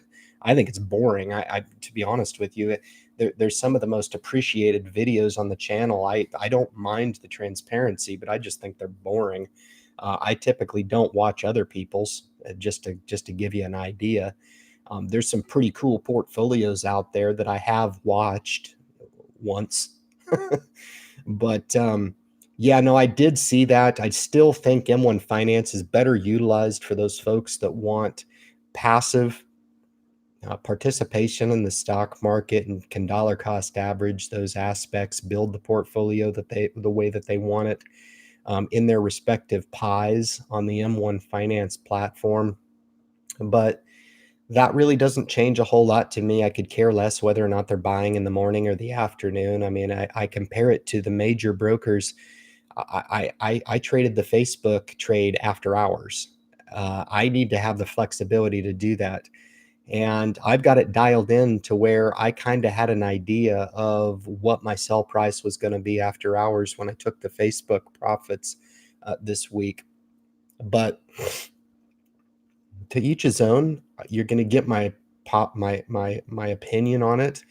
think it's boring. To be honest with you, there's some of the most appreciated videos on the channel. I don't mind the transparency, but I just think they're boring. I typically don't watch other people's, just to give you an idea. There's some pretty cool portfolios out there that I have watched once. But yeah, no, I did see that. I still think M1 Finance is better utilized for those folks that want passive participation in the stock market and can dollar cost average those aspects, build the portfolio the way that they want it, in their respective pies on the M1 Finance platform. But that really doesn't change a whole lot to me. I could care less whether or not they're buying in the morning or the afternoon. I mean, I compare it to the major brokers. I traded the Facebook trade after hours. I need to have the flexibility to do that. And I've got it dialed in to where I kind of had an idea of what my sell price was going to be after hours when I took the Facebook profits this week. But to each his own. You're going to get my opinion on it.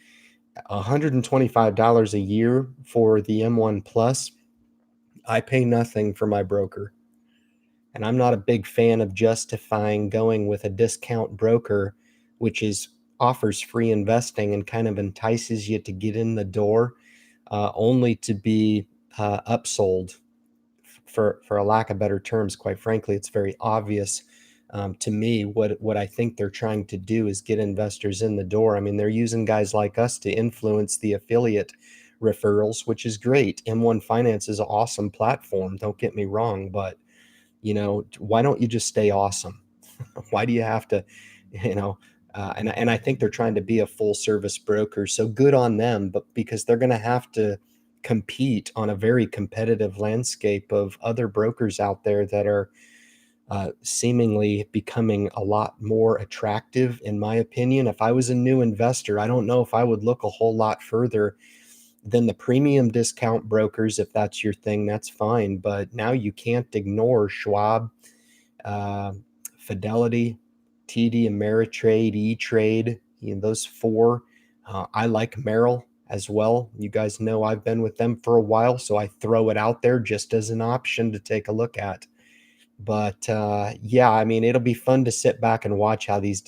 $125 a year for the M1 Plus. I pay nothing for my broker. And I'm not a big fan of justifying going with a discount broker, which is offers free investing and kind of entices you to get in the door, only to be upsold. For a lack of better terms, quite frankly, it's very obvious to me what I think they're trying to do is get investors in the door. I mean, they're using guys like us to influence the affiliate referrals, which is great. M1 Finance is an awesome platform. Don't get me wrong, but why don't you just stay awesome? Why do you have to, you know? And I think they're trying to be a full service broker. So good on them, but because they're going to have to compete on a very competitive landscape of other brokers out there that are seemingly becoming a lot more attractive, in my opinion. If I was a new investor, I don't know if I would look a whole lot further than the premium discount brokers. If that's your thing, that's fine. But now you can't ignore Schwab, uh, Fidelity, TD Ameritrade, E-Trade, those four. I like Merrill as well. You guys know I've been with them for a while, so I throw it out there just as an option to take a look at. But yeah, I mean, it'll be fun to sit back and watch how these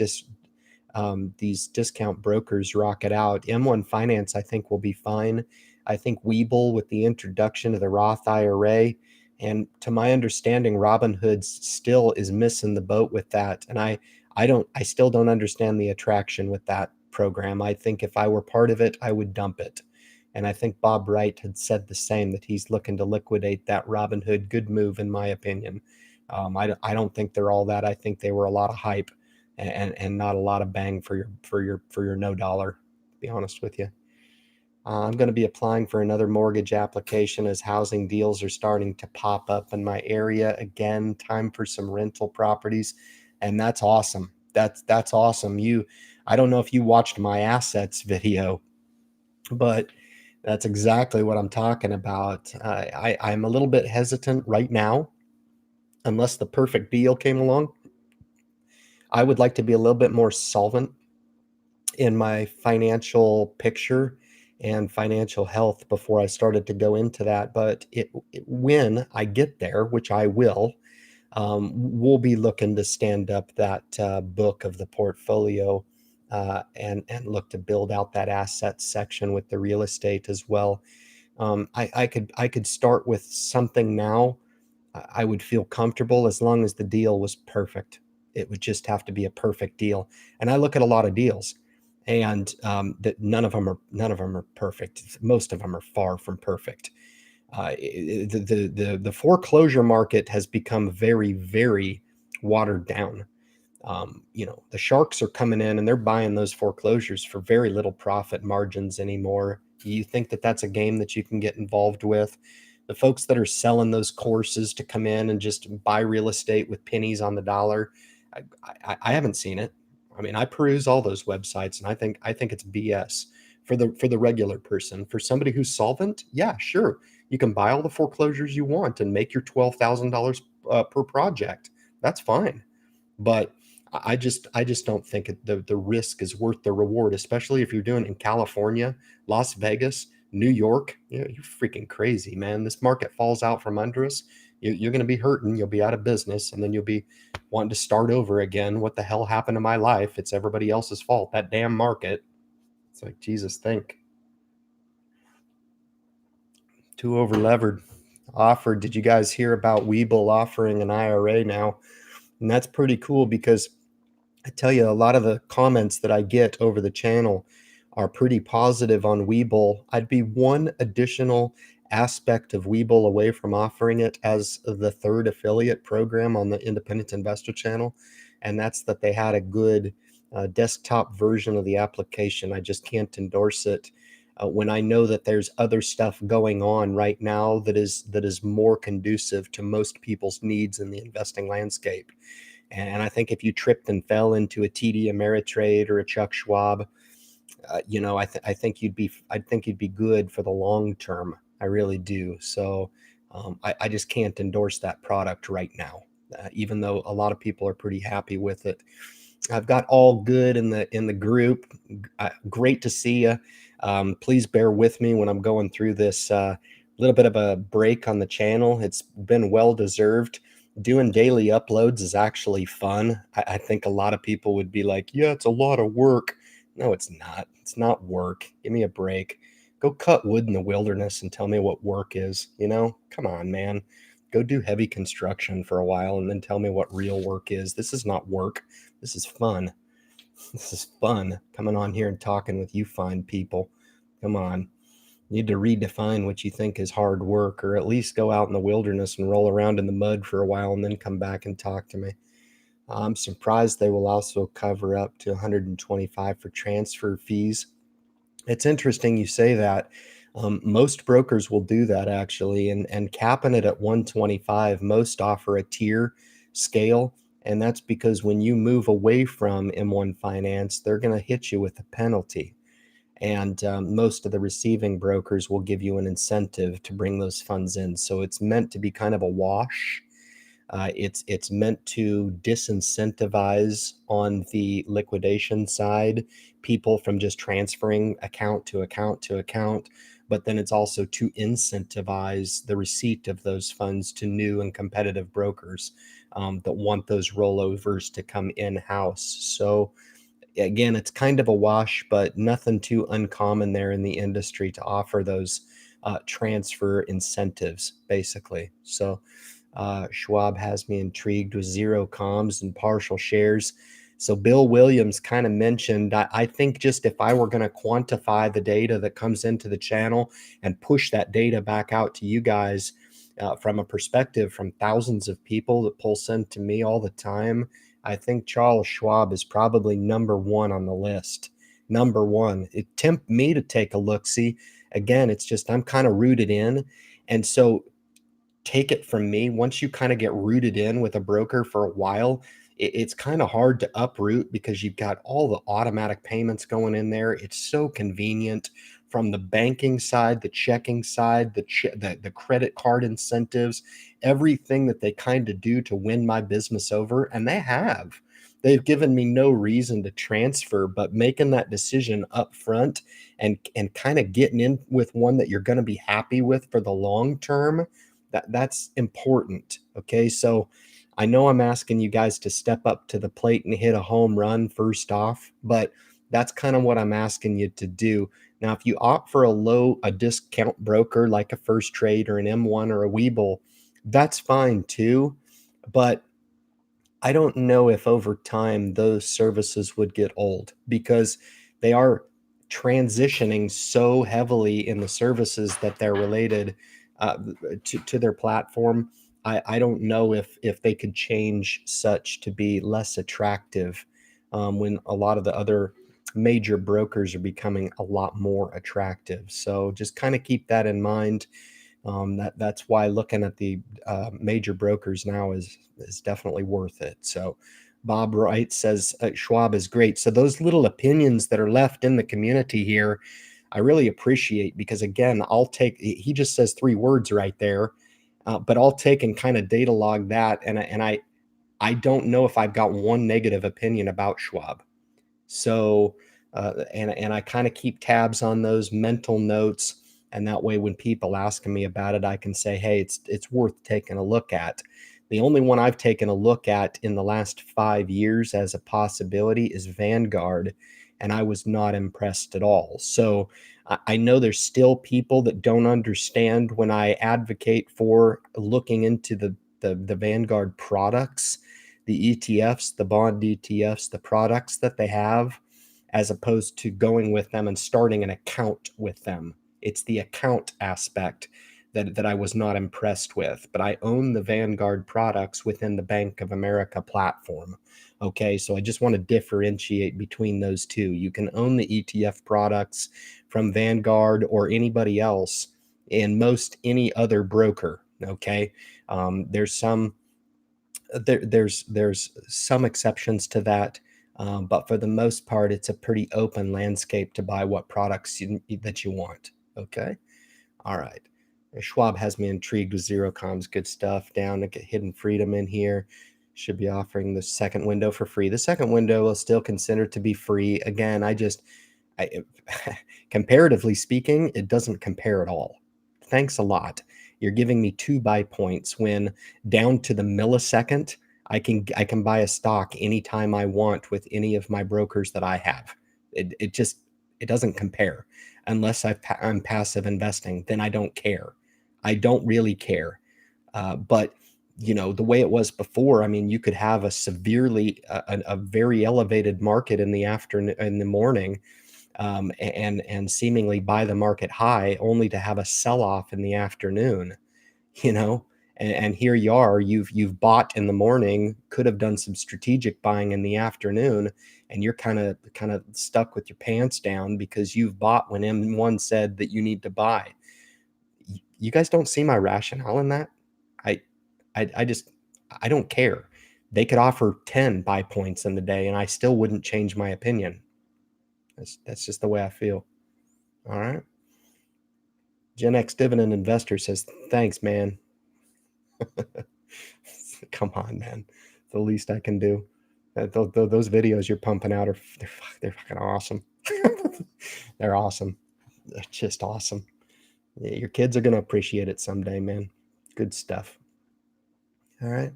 discount brokers rock it out. M1 Finance, I think, will be fine. I think Webull, with the introduction of the Roth IRA, and to my understanding, Robinhood still is missing the boat with that. And I still don't understand the attraction with that program. I think if I were part of it, I would dump it. And I think Bob Wright had said the same, that he's looking to liquidate that Robinhood. Good move, in my opinion. I don't think they're all that. I think they were a lot of hype and not a lot of bang for your no dollar, to be honest with you. I'm going to be applying for another mortgage application as housing deals are starting to pop up in my area again. Time for some rental properties, and that's awesome. That's awesome. I don't know if you watched my assets video, but that's exactly what I'm talking about. I'm a little bit hesitant right now, unless the perfect deal came along. I would like to be a little bit more solvent in my financial picture and financial health before I started to go into that. But when I get there, which I will, we'll be looking to stand up that book of the portfolio, and look to build out that asset section with the real estate as well. I could start with something now. I would feel comfortable as long as the deal was perfect. It would just have to be a perfect deal. And I look at a lot of deals, and that none of them are perfect. Most of them are far from perfect. The foreclosure market has become very, very watered down. The sharks are coming in and they're buying those foreclosures for very little profit margins anymore. You think that that's a game that you can get involved with? The folks that are selling those courses to come in and just buy real estate with pennies on the dollar, I haven't seen it. I mean, I peruse all those websites, and I think it's BS for the regular person. For somebody who's solvent, yeah, sure, you can buy all the foreclosures you want and make your $12,000 per project. That's fine, but I just don't think the risk is worth the reward, especially if you're doing it in California, Las Vegas, New York. You're freaking crazy, man. This market falls out from under us. You're going to be hurting. You'll be out of business, and then you'll be wanting to start over again. What the hell happened to my life? It's everybody else's fault. That damn market. It's like, Jesus, think. Too over levered. Offered. Did you guys hear about Webull offering an IRA now? And that's pretty cool, because I tell you, a lot of the comments that I get over the channel are pretty positive on Webull. I'd be one additional aspect of Webull away from offering it as the third affiliate program on the Independent Investor channel, and that's that they had a good desktop version of the application. I just can't endorse it when I know that there's other stuff going on right now that is more conducive to most people's needs in the investing landscape. And I think if you tripped and fell into a TD Ameritrade or a Chuck Schwab, I think you'd be good for the long term. I really do. So I just can't endorse that product right now, even though a lot of people are pretty happy with it. I've got all good in the group. Great to see you. Please bear with me when I'm going through this little bit of a break on the channel. It's been well deserved. Doing daily uploads is actually fun. I think a lot of people would be like, yeah, it's a lot of work. No, it's not. It's not work. Give me a break. Go cut wood in the wilderness and tell me what work is. Come on, man. Go do heavy construction for a while and then tell me what real work is. This is not work. This is fun. This is fun coming on here and talking with you fine people. Come on. You need to redefine what you think is hard work, or at least go out in the wilderness and roll around in the mud for a while and then come back and talk to me. I'm surprised they will also cover up to 125 for transfer fees. It's interesting you say that. Most brokers will do that actually, and capping it at 125. Most offer a tier scale, and that's because when you move away from M1 Finance, they're going to hit you with a penalty. And most of the receiving brokers will give you an incentive to bring those funds in. So it's meant to be kind of a wash. It's meant to disincentivize on the liquidation side people from just transferring account to account to account, but then it's also to incentivize the receipt of those funds to new and competitive brokers that want those rollovers to come in-house. So again, it's kind of a wash, but nothing too uncommon there in the industry to offer those transfer incentives, basically. So Schwab has me intrigued with zero comms and partial shares. So Bill Williams kind of mentioned, I think just if I were going to quantify the data that comes into the channel and push that data back out to you guys from a perspective from thousands of people that pull send to me all the time, I think Charles Schwab is probably number one on the list. Number one. It tempts me to take a look. See, again, it's just I'm kind of rooted in. And so take it from me, once you kind of get rooted in with a broker for a while, it's kind of hard to uproot because you've got all the automatic payments going in there. It's so convenient from the banking side, the checking side, the credit card incentives, everything that they kind of do to win my business over. And they have. They've given me no reason to transfer, but making that decision up front and kind of getting in with one that you're going to be happy with for the long term, that's important. Okay. So I know I'm asking you guys to step up to the plate and hit a home run first off, but that's kind of what I'm asking you to do. Now, if you opt for a discount broker like a First Trade or an M1 or a Webull, that's fine too. But I don't know if over time those services would get old because they are transitioning so heavily in the services that they're related to their platform. I don't know if they could change such to be less attractive when a lot of the other major brokers are becoming a lot more attractive. So just kind of keep that in mind. That's why looking at the major brokers now is definitely worth it. So Bob Wright says Schwab is great. So those little opinions that are left in the community here, I really appreciate because again, I'll take. He just says 3 words right there, but I'll take and kind of data log that, and I don't know if I've got one negative opinion about Schwab. So, and I kind of keep tabs on those mental notes. And that way, when people asking me about it, I can say, hey, it's worth taking a look at. The only one I've taken a look at in the last 5 years as a possibility is Vanguard, and I was not impressed at all. So I know there's still people that don't understand when I advocate for looking into the Vanguard products, the ETFs, the bond ETFs, the products that they have, as opposed to going with them and starting an account with them. It's the account aspect that I was not impressed with, but I own the Vanguard products within the Bank of America platform. Okay, so I just want to differentiate between those two. You can own the ETF products from Vanguard or anybody else in most any other broker. Okay, there's some exceptions to that, but for the most part, it's a pretty open landscape to buy what products that you want. Okay. All right. Schwab has me intrigued with zero comms. Good stuff. Down to get Hidden Freedom in here. Should be offering the second window for free. The second window will still consider to be free. Again, I comparatively speaking, it doesn't compare at all. Thanks a lot. You're giving me 2 buy points when down to the millisecond, I can buy a stock anytime I want with any of my brokers that I have. It just it doesn't compare unless I'm passive investing. Then I don't care. I don't really care. But the way it was before, I mean, you could have a severely a very elevated market in the afternoon, in the morning, and seemingly buy the market high, only to have a sell off in the afternoon. you know and here you are, you've bought in the morning, could have done some strategic buying in the afternoon, and you're kind of stuck with your pants down because you've bought when M1 said that you need to buy. You guys don't see my rationale in that. I i, I just i don't care. They could offer 10 buy points in the day and I still wouldn't change my opinion. That's just the way I feel. All right. Gen X Dividend Investor says, thanks, man. Come on, man. The least I can do. Those videos you're pumping out they're fucking awesome. They're awesome. They're just awesome. Your kids are going to appreciate it someday, man. Good stuff. All right.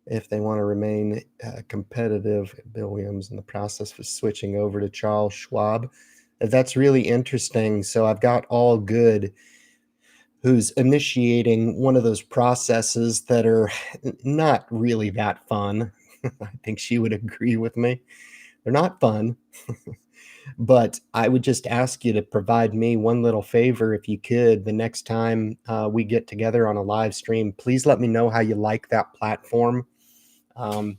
If they want to remain competitive, Bill Williams in the process of switching over to Charles Schwab. That's really interesting. So I've got All Good, who's initiating one of those processes that are not really that fun. I think she would agree with me. They're not fun. But I would just ask you to provide me one little favor, if you could, the next time we get together on a live stream. Please let me know how you like that platform.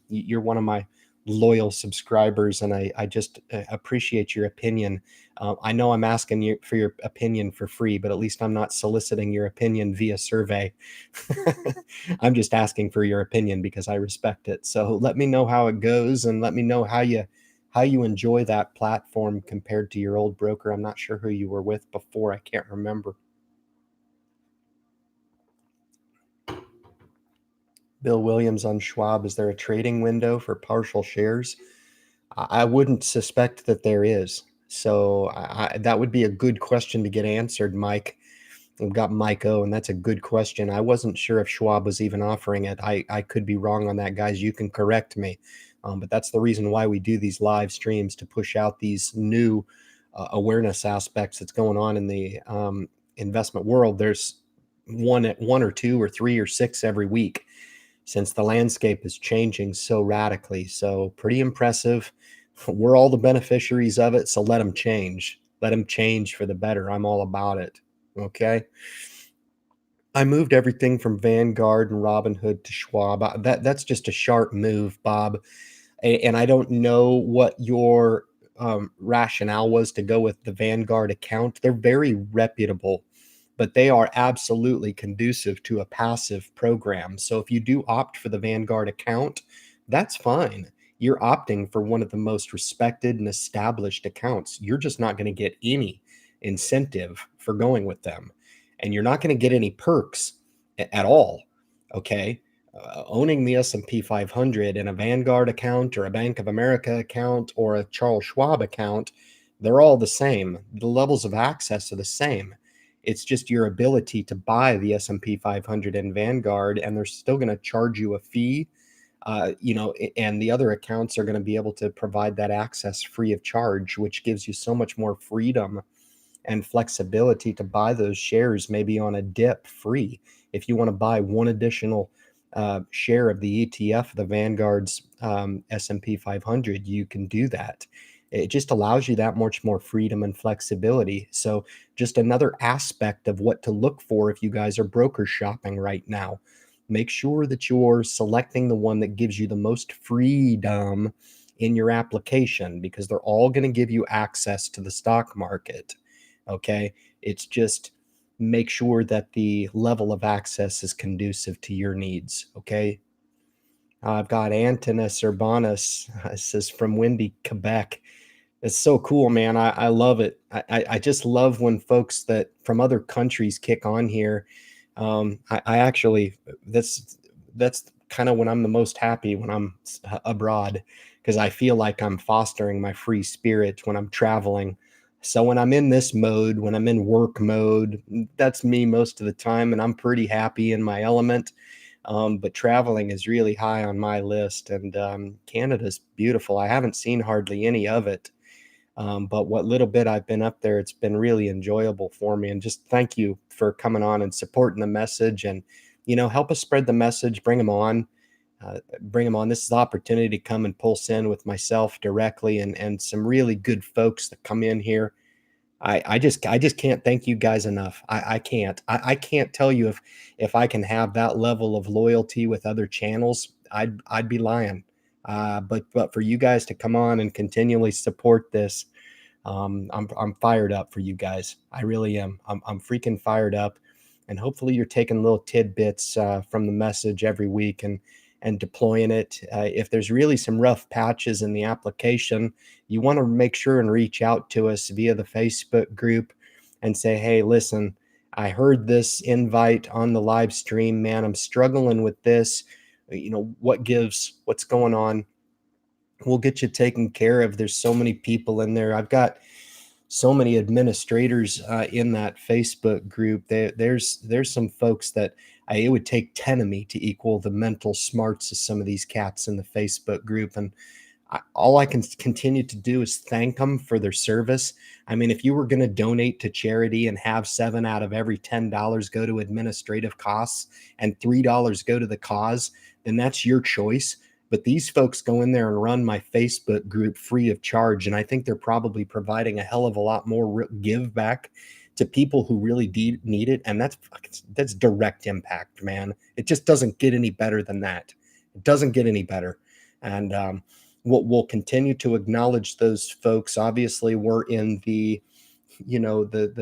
You're one of my loyal subscribers, and I just appreciate your opinion. I know I'm asking you for your opinion for free, but at least I'm not soliciting your opinion via survey. I'm just asking for your opinion because I respect it. So let me know how it goes, and let me know how you enjoy that platform compared to your old broker. I'm not sure who you were with before. I can't remember. Bill Williams on Schwab, is there a trading window for partial shares? I wouldn't suspect that there is. So that would be a good question to get answered, Mike. We've got Mike O, and that's a good question. I wasn't sure if Schwab was even offering it. I could be wrong on that, guys. You can correct me. But that's the reason why we do these live streams, to push out these new awareness aspects that's going on in the investment world. There's one or two or three or six every week, since the landscape is changing so radically. So pretty impressive. We're all the beneficiaries of it. So let them change. Let them change for the better. I'm all about it. Okay. I moved everything from Vanguard and Robinhood to Schwab. That's just a sharp move, Bob. And I don't know what your rationale was to go with the Vanguard account. They're very reputable, but they are absolutely conducive to a passive program. So if you do opt for the Vanguard account, that's fine. You're opting for one of the most respected and established accounts. You're just not going to get any incentive for going with them. And you're not going to get any perks at all. Okay. Owning the S&P 500 in a Vanguard account or a Bank of America account or a Charles Schwab account, they're all the same. The levels of access are the same. It's just your ability to buy the S&P 500 in Vanguard, and they're still going to charge you a fee, and the other accounts are going to be able to provide that access free of charge, which gives you so much more freedom and flexibility to buy those shares, maybe on a dip free. If you want to buy one additional share of the ETF, the Vanguard's S&P 500, you can do that. It just allows you that much more freedom and flexibility. So just another aspect of what to look for if you guys are broker shopping right now. Make sure that you're selecting the one that gives you the most freedom in your application, because they're all going to give you access to the stock market. Okay. It's just make sure that the level of access is conducive to your needs. Okay. I've got Antonis Urbanus, says from windy Quebec. It's so cool, man. I love it. I just love when folks that from other countries kick on here. I actually, that's kind of when I'm the most happy, when I'm abroad, because I feel like I'm fostering my free spirit when I'm traveling. So when I'm in this mode, when I'm in work mode, that's me most of the time, and I'm pretty happy in my element. But traveling is really high on my list, and Canada's beautiful. I haven't seen hardly any of it, but what little bit I've been up there, it's been really enjoyable for me. And just thank you for coming on and supporting the message, and help us spread the message. Bring them on. Bring them on. This is the opportunity to come and pulse in with myself directly, and some really good folks that come in here. I just can't thank you guys enough. I can't. I can't tell you if I can have that level of loyalty with other channels, I'd be lying. But for you guys to come on and continually support this, I'm fired up for you guys. I really am. I'm freaking fired up, and hopefully you're taking little tidbits from the message every week and deploying it. If there's really some rough patches in the application, you want to make sure and reach out to us via the Facebook group and say, hey, listen, I heard this invite on the live stream, man. I'm struggling with this. What gives? What's going on? We'll get you taken care of. There's so many people in there. I've got so many administrators in that Facebook group. There's some folks that it would take 10 of me to equal the mental smarts of some of these cats in the Facebook group. And all I can continue to do is thank them for their service. I mean, if you were going to donate to charity and have 7 out of every $10 go to administrative costs and $3 go to the cause, then that's your choice. But these folks go in there and run my Facebook group free of charge. And I think they're probably providing a hell of a lot more give back to people who really need it. And that's direct impact, man. It just doesn't get any better than that. It doesn't get any better. And we'll continue to acknowledge those folks. Obviously, we're in the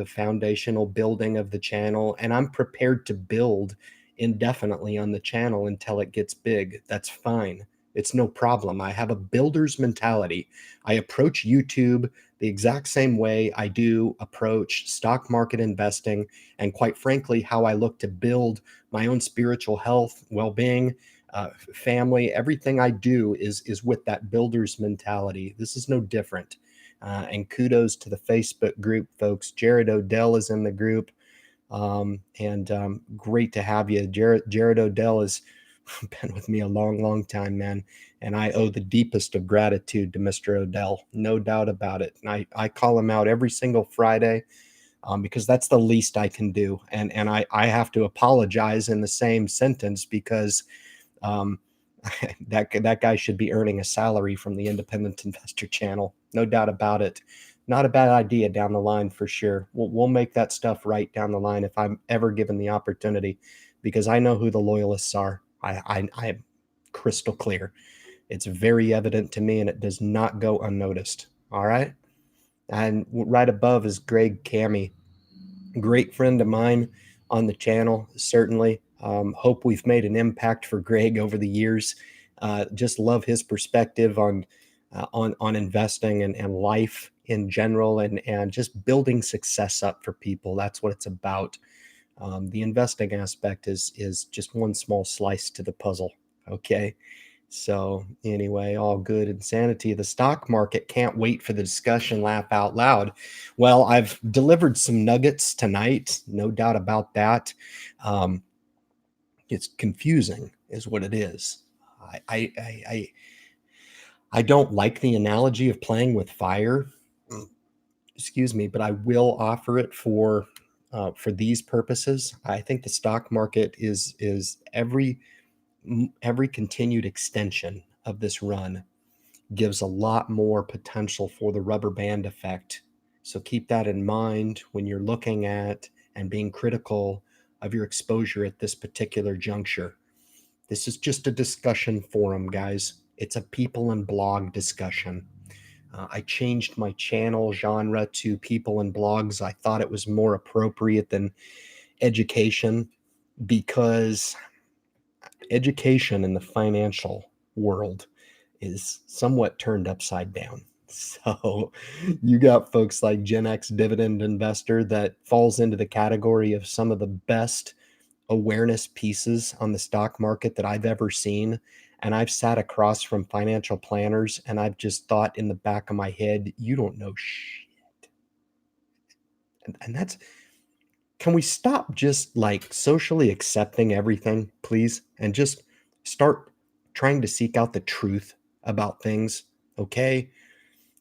foundational building of the channel, and I'm prepared to build indefinitely on the channel until it gets big. That's fine. It's no problem. I have a builder's mentality. I approach YouTube the exact same way I do approach stock market investing, and quite frankly, how I look to build my own spiritual health, well-being, family. Everything I do is with that builder's mentality. This is no different. And kudos to the Facebook group, folks. Jared Odell is in the group. And great to have you. Jared Odell has been with me a long, long time, man. And I owe the deepest of gratitude to Mr. Odell. No doubt about it. And I call him out every single Friday because that's the least I can do. And I have to apologize in the same sentence because um, that guy should be earning a salary from the Independent Investor Channel. No doubt about it. Not a bad idea down the line for sure. We'll make that stuff right down the line if I'm ever given the opportunity, because I know who the loyalists are. I am crystal clear. It's very evident to me, and it does not go unnoticed. All right. And right above is Greg Cammy, great friend of mine on the channel, certainly. Hope we've made an impact for Greg over the years. Just love his perspective on investing and life in general, and just building success up for people. That's what it's about. The investing aspect is just one small slice to the puzzle. Okay. So anyway, all good insanity. The stock market can't wait for the discussion. Laugh out loud. Well, I've delivered some nuggets tonight, no doubt about that. Um, it's confusing, is what it is. I don't like the analogy of playing with fire. Excuse me, but I will offer it for these purposes. I think the stock market is every continued extension of this run gives a lot more potential for the rubber band effect. So keep that in mind when you're looking at and being critical of your exposure at this particular juncture. This is just a discussion forum, guys. It's a people and blog discussion. I changed my channel genre to people and blogs. I thought it was more appropriate than education, because education in the financial world is somewhat turned upside down. So you got folks like Gen X Dividend Investor that falls into the category of some of the best awareness pieces on the stock market that I've ever seen. And I've sat across from financial planners and I've just thought in the back of my head, you don't know shit. And that's, can we stop just like socially accepting everything, please, and just start trying to seek out the truth about things, okay?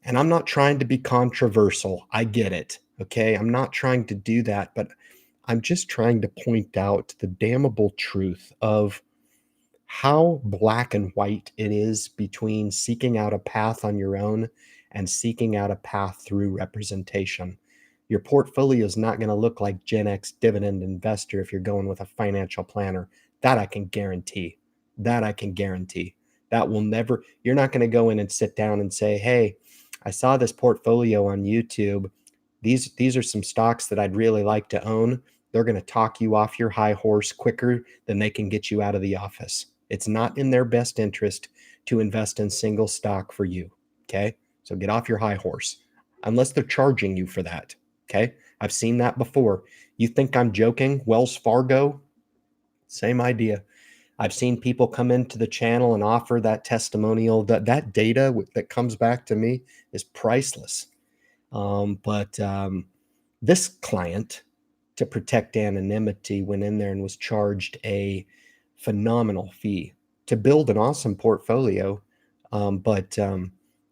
And I'm not trying to be controversial. I get it, okay? I'm not trying to do that, but I'm just trying to point out the damnable truth of how black and white it is between seeking out a path on your own and seeking out a path through representation. Your portfolio is not going to look like Gen X dividend investor if you're going with a financial planner. That I can guarantee. That I can guarantee. That will never, you're not going to go in and sit down and say, hey, I saw this portfolio on YouTube. These are some stocks that I'd really like to own. They're going to talk you off your high horse quicker than they can get you out of the office. It's not in their best interest to invest in single stock for you. Okay. So get off your high horse unless they're charging you for that. Okay. I've seen that before. You think I'm joking? Wells Fargo, same idea. I've seen people come into the channel and offer that testimonial. That data that comes back to me is priceless. But this client, to protect anonymity, went in there and was charged a phenomenal fee to build an awesome portfolio, but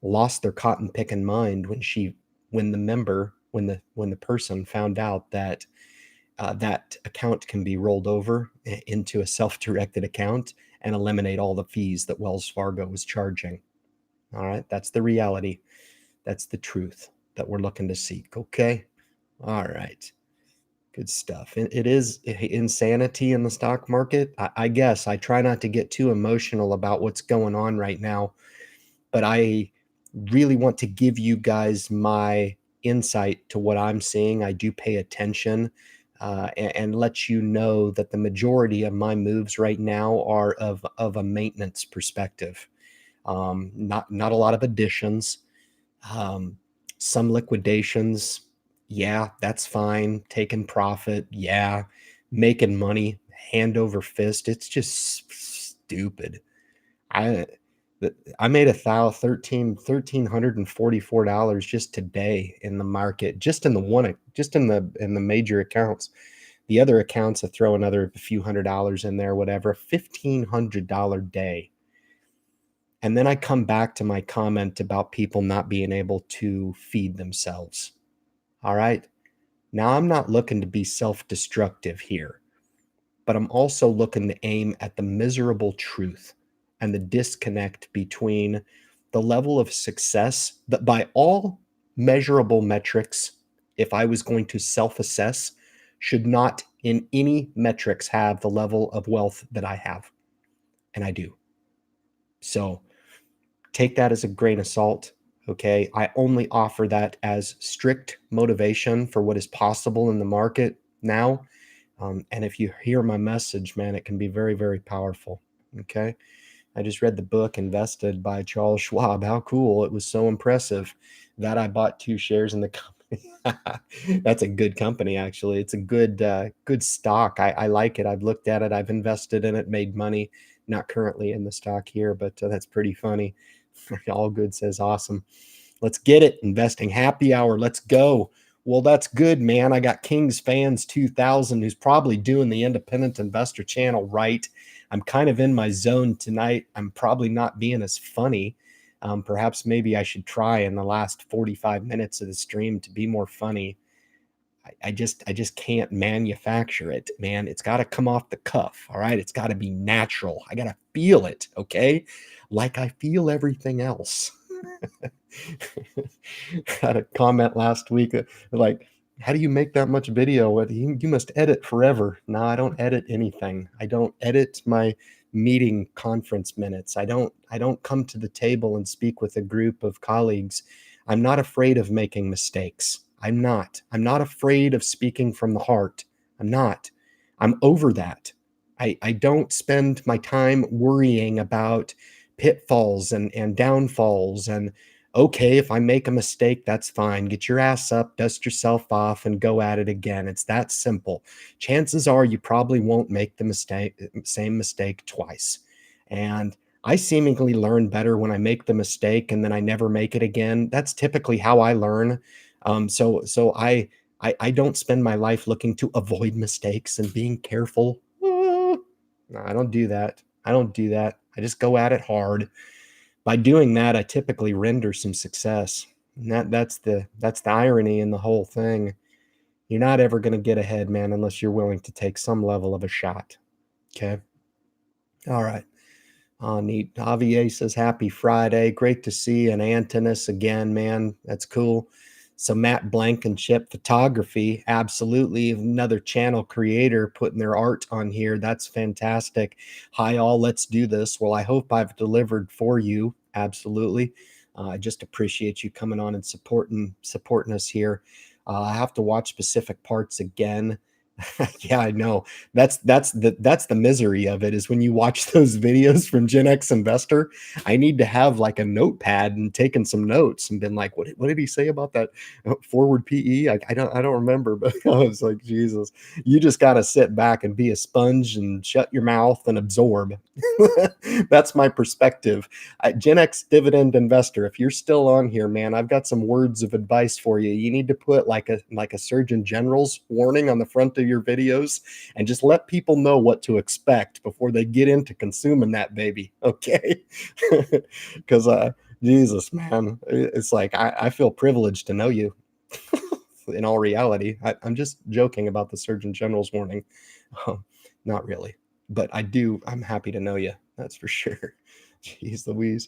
lost their cotton picking mind when the person found out that that account can be rolled over into a self-directed account and eliminate all the fees that Wells Fargo was charging. All right, that's the reality. That's the truth that we're looking to seek. Okay. All right. Good stuff. It is insanity in the stock market. I guess I try not to get too emotional about what's going on right now, but I really want to give you guys my insight to what I'm seeing. I do pay attention and let you know that the majority of my moves right now are of a maintenance perspective. Not a lot of additions. Um, some liquidations, yeah, that's fine. Taking profit, yeah. Making money hand over fist, it's just stupid. I I made $1,344 just today in the market, just in the one, just in the major accounts. The other accounts, I throw another few $100s in there, whatever. $1,500 day. And then I come back to my comment about people not being able to feed themselves. All right. Now, I'm not looking to be self destructive here, but I'm also looking to aim at the miserable truth and the disconnect between the level of success that, by all measurable metrics, if I was going to self assess, should not in any metrics have the level of wealth that I have. And I do. So, take that as a grain of salt. Okay. I only offer that as strict motivation for what is possible in the market now. And if you hear my message, man, it can be very, very powerful. Okay. I just read the book Invested by Charles Schwab. How cool. It was so impressive that I bought 2 shares in the company. That's a good company, actually. It's a good stock. I like it. I've looked at it. I've invested in it, made money. Not currently in the stock here, but that's pretty funny. All good says awesome. Let's get it. Investing happy hour. Let's go. Well, that's good, man. I got Kings Fans 2000 who's probably doing the independent investor channel right. I'm kind of in my zone tonight. I'm probably not being as funny. Perhaps maybe I should try in the last 45 minutes of the stream to be more funny. I just can't manufacture it, man. It's got to come off the cuff. All right. It's got to be natural. I got to feel it. Okay. Like I feel everything else. Had a comment last week like, how do you make that much video? You must edit forever. No, I don't edit anything. I don't edit my meeting conference minutes. I don't come to the table and speak with a group of colleagues. I'm not afraid of making mistakes. I'm not afraid of speaking from the heart. I'm not. I'm over that. I don't spend my time worrying about pitfalls and downfalls. And okay, if I make a mistake, that's fine. Get your ass up, dust yourself off, and go at it again. It's that simple. Chances are you probably won't make the same mistake twice. And I seemingly learn better when I make the mistake and then I never make it again. That's typically how I learn. So I I don't spend my life looking to avoid mistakes and being careful. No, I don't do that. I don't do that. I just go at it hard. By doing that, I typically render some success. And that's the irony in the whole thing. You're not ever going to get ahead, man, unless you're willing to take some level of a shot. Okay. All right. Neat. Javier says, Happy Friday. Great to see an Antinous again, man. That's cool. So Matt Blankenship Photography, absolutely another channel creator putting their art on here. That's fantastic. Hi all, let's do this. Well, I hope I've delivered for you. Absolutely. I just appreciate you coming on and supporting us here. I have to watch specific parts again. Yeah, I know. That's the misery of it is when you watch those videos from Gen X Investor. I need to have like a notepad and taken some notes and been like, what did he say about that forward PE? I don't remember, but I was like, Jesus, you just got to sit back and be a sponge and shut your mouth and absorb. That's my perspective. Gen X Dividend Investor, if you're still on here, man, I've got some words of advice for you. You need to put like a Surgeon General's warning on the front of your videos and just let people know what to expect before they get into consuming that baby. Okay. Because Jesus, man, it's like I feel privileged to know you. In all reality, I'm just joking about the Surgeon General's warning. Not really, but I'm happy to know you. That's for sure. Jeez Louise.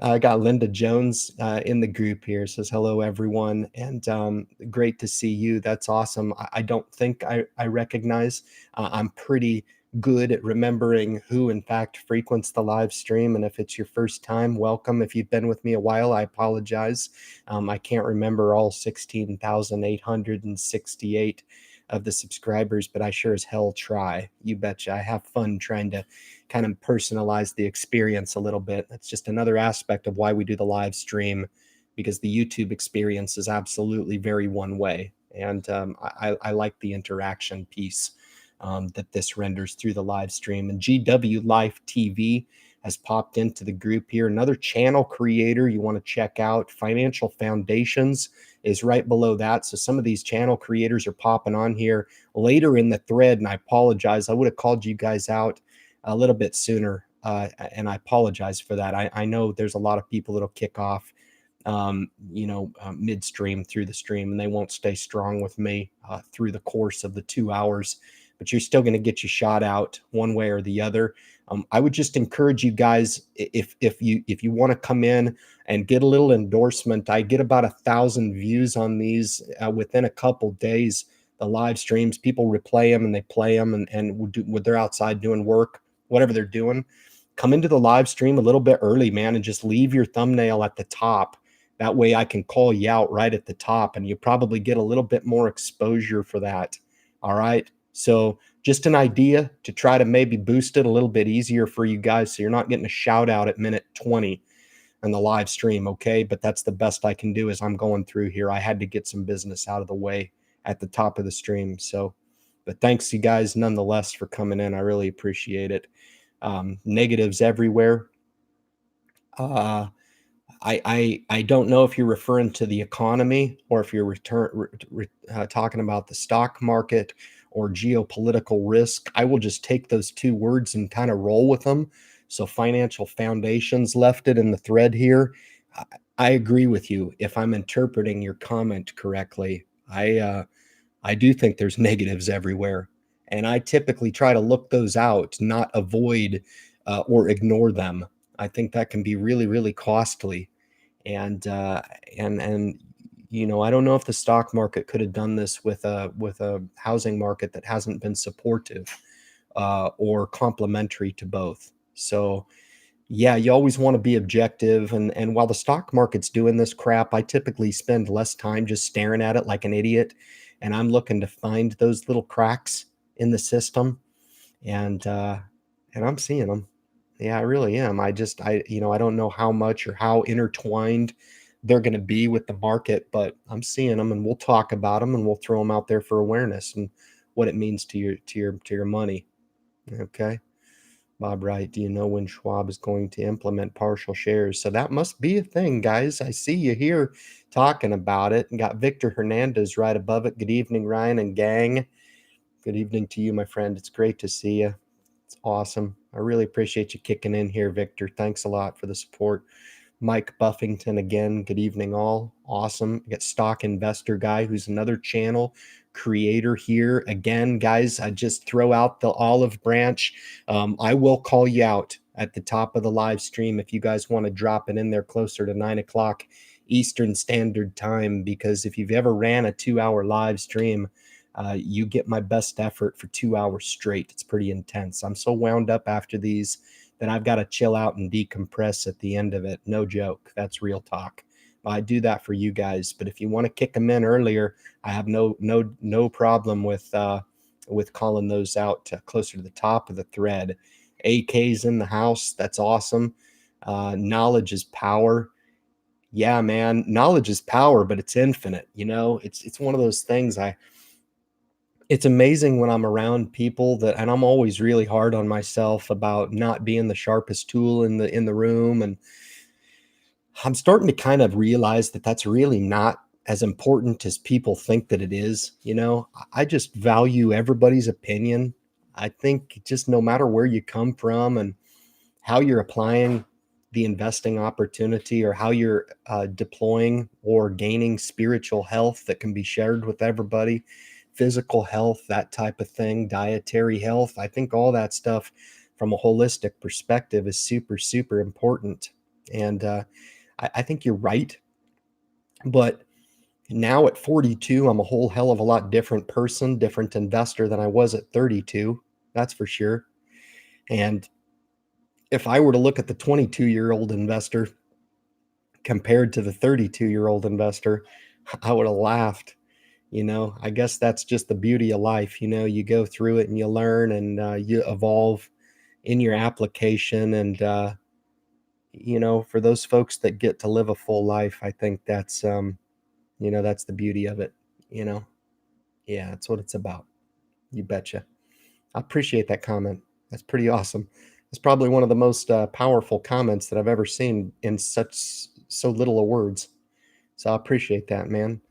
I got Linda Jones in the group here. Says hello everyone, and great to see you. That's awesome. I don't think I recognize. I'm pretty good at remembering who in fact frequents the live stream, and if it's your first time, welcome. If you've been with me a while, I apologize. I can't remember all 16,868 of the subscribers, but I sure as hell try. You betcha. I have fun trying to kind of personalize the experience a little bit. That's just another aspect of why we do the live stream, because the YouTube experience is absolutely very one way. And I like the interaction piece that this renders through the live stream. And GW Life TV has popped into the group here. Another channel creator you want to check out. Financial Foundations is right below that. So some of these channel creators are popping on here later in the thread. And I apologize. I would have called you guys out a little bit sooner. And I apologize for that. I know there's a lot of people that'll kick off, midstream through the stream, and they won't stay strong with me through the course of the 2 hours. But you're still going to get your shot out one way or the other. I would just encourage you guys, if you want to come in and get a little endorsement. I get about 1,000 views on these within a couple days. The live streams, people replay them and they play them, and when they're outside doing work, whatever they're doing, come into the live stream a little bit early, man, and just leave your thumbnail at the top. That way I can call you out right at the top, and you probably get a little bit more exposure for that. All right. So just an idea to try to maybe boost it a little bit easier for you guys, so you're not getting a shout out at minute 20 on the live stream. Okay. But that's the best I can do as I'm going through here. I had to get some business out of the way at the top of the stream. So, but thanks you guys nonetheless for coming in. I really appreciate it. Negatives everywhere. I don't know if you're referring to the economy or if you're talking about the stock market or geopolitical risk. I will just take those two words and kind of roll with them. So Financial Foundations left it in the thread here. I agree with you. If I'm interpreting your comment correctly, I do think there's negatives everywhere. And I typically try to look those out, not avoid or ignore them. I think that can be really, really costly. And I don't know if the stock market could have done this with a housing market that hasn't been supportive or complementary to both. So yeah, you always want to be objective. And while the stock market's doing this crap, I typically spend less time just staring at it like an idiot. And I'm looking to find those little cracks in the system. And I'm seeing them. Yeah, I really am. I don't know how much or how intertwined they're going to be with the market, but I'm seeing them, and we'll talk about them, and we'll throw them out there for awareness and what it means to your money. Okay. Bob Wright, do you know when Schwab is going to implement partial shares? So that must be a thing, guys. I see you here talking about it. And got Victor Hernandez right above it. Good evening, Ryan and gang. Good evening to you, my friend. It's great to see you. It's awesome. I really appreciate you kicking in here, Victor. Thanks a lot for the support. Mike Buffington again. Good evening, all. Awesome. I got Stock Investor Guy, who's another channel creator here. Again, guys, I just throw out the olive branch. I will call you out at the top of the live stream if you guys want to drop it in there closer to 9 o'clock Eastern Standard Time, because if you've ever ran a 2-hour live stream, you get my best effort for 2 hours straight. It's pretty intense. I'm so wound up after these that I've got to chill out and decompress at the end of it. No joke. That's real talk. I do that for you guys. But if you want to kick them in earlier, I have no problem with calling those out closer to the top of the thread. AK's in the house. That's awesome. Knowledge is power. Yeah, man. Knowledge is power, but it's infinite. You know, it's one of those things. It's amazing when I'm around people that, and I'm always really hard on myself about not being the sharpest tool in the room. And I'm starting to kind of realize that that's really not as important as people think that it is. You know, I just value everybody's opinion. I think just no matter where you come from and how you're applying the investing opportunity, or how you're deploying or gaining spiritual health that can be shared with everybody, physical health, that type of thing, dietary health. I think all that stuff from a holistic perspective is super, super important. And I think you're right. But now at 42, I'm a whole hell of a lot different person, different investor than I was at 32. That's for sure. And if I were to look at the 22-year-old investor compared to the 32-year-old investor, I would have laughed. You know, I guess that's just the beauty of life. You know, you go through it and you learn, and you evolve in your application. And, you know, for those folks that get to live a full life, I think that's, you know, that's the beauty of it. You know, yeah, that's what it's about. You betcha. I appreciate that comment. That's pretty awesome. It's probably one of the most powerful comments that I've ever seen in so little of words. So I appreciate that, man.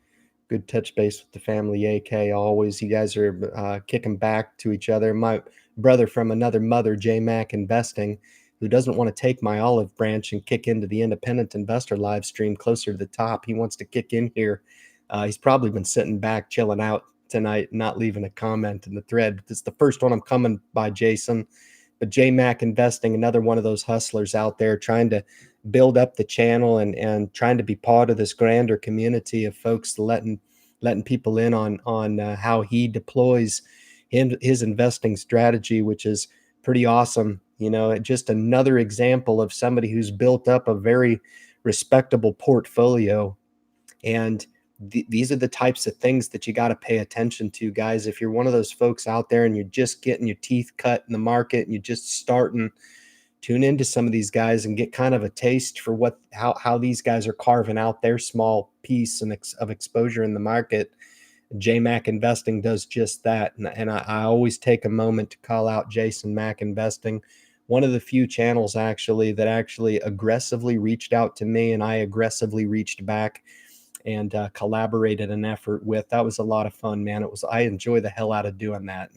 Good touch base with the family, AK. Always, you guys are kicking back to each other. My brother from another mother, J Mac Investing, who doesn't want to take my olive branch and kick into the independent investor live stream closer to the top. He wants to kick in here. He's probably been sitting back, chilling out tonight, not leaving a comment in the thread. This is the first one I'm coming by, Jason. But J Mac Investing, another one of those hustlers out there trying to build up the channel and trying to be part of this grander community of folks letting people in on how he deploys his investing strategy, which is pretty awesome. You know, just another example of somebody who's built up a very respectable portfolio. And these are the types of things that you got to pay attention to, guys. If you're one of those folks out there and you're just getting your teeth cut in the market and you're just starting, tune into some of these guys and get kind of a taste for how these guys are carving out their small piece of exposure in the market. JMac Investing does just that. And I always take a moment to call out Jason Mac Investing, one of the few channels actually that actually aggressively reached out to me, and I aggressively reached back and collaborated an effort with. That was a lot of fun, man. I enjoy the hell out of doing that.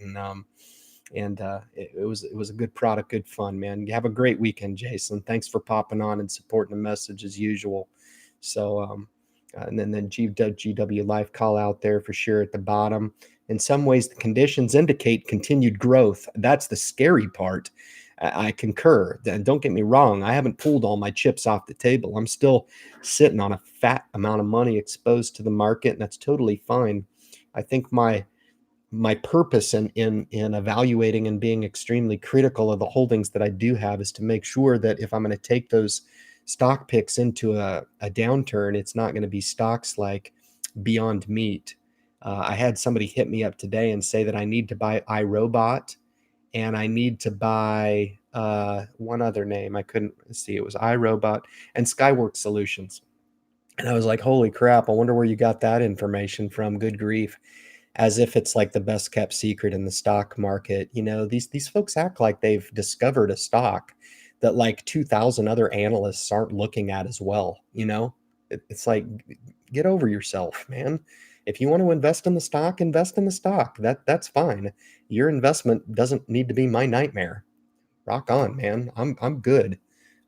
And it was a good product, good fun, man. You have a great weekend, Jason. Thanks for popping on and supporting the message as usual. So, and then GW Life call out there for sure at the bottom. In some ways, the conditions indicate continued growth. That's the scary part. I concur. Don't get me wrong. I haven't pulled all my chips off the table. I'm still sitting on a fat amount of money exposed to the market, and that's totally fine. I think my purpose in evaluating and being extremely critical of the holdings that I do have is to make sure that if I'm going to take those stock picks into a downturn, it's not going to be stocks like Beyond Meat. I had somebody hit me up today and say that I need to buy iRobot, and I need to buy one other name. I couldn't see. It was iRobot and Skyworks Solutions. And I was like, holy crap, I wonder where you got that information from. Good grief. as if it's like the best kept secret in the stock market. These folks act like they've discovered a stock that like 2,000 other analysts aren't looking at as well. It's like, get over yourself, man. If you want to invest in the stock, invest in the stock. That's fine. Your investment doesn't need to be my nightmare. Rock on, man. I'm good.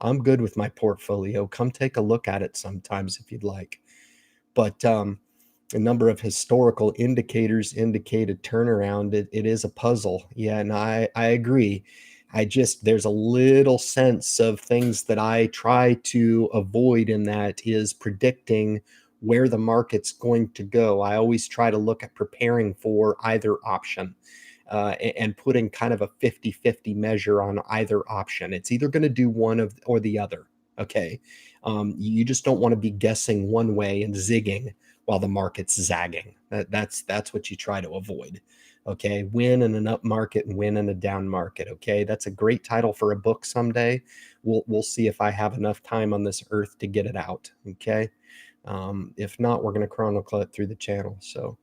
I'm good with my portfolio. Come take a look at it sometimes if you'd like. But a number of historical indicators indicate a turnaround. It is a puzzle. Yeah, and I agree. There's a little sense of things that I try to avoid, in that is predicting where the market's going to go. I always try to look at preparing for either option, and putting kind of a 50-50 measure on either option. It's either going to do one of or the other. Okay. You just don't want to be guessing one way and zigging while the market's zagging. That's what you try to avoid. Okay. Win in an up market and win in a down market. Okay. That's a great title for a book someday. We'll see if I have enough time on this earth to get it out. Okay. If not, we're going to chronicle it through the channel. So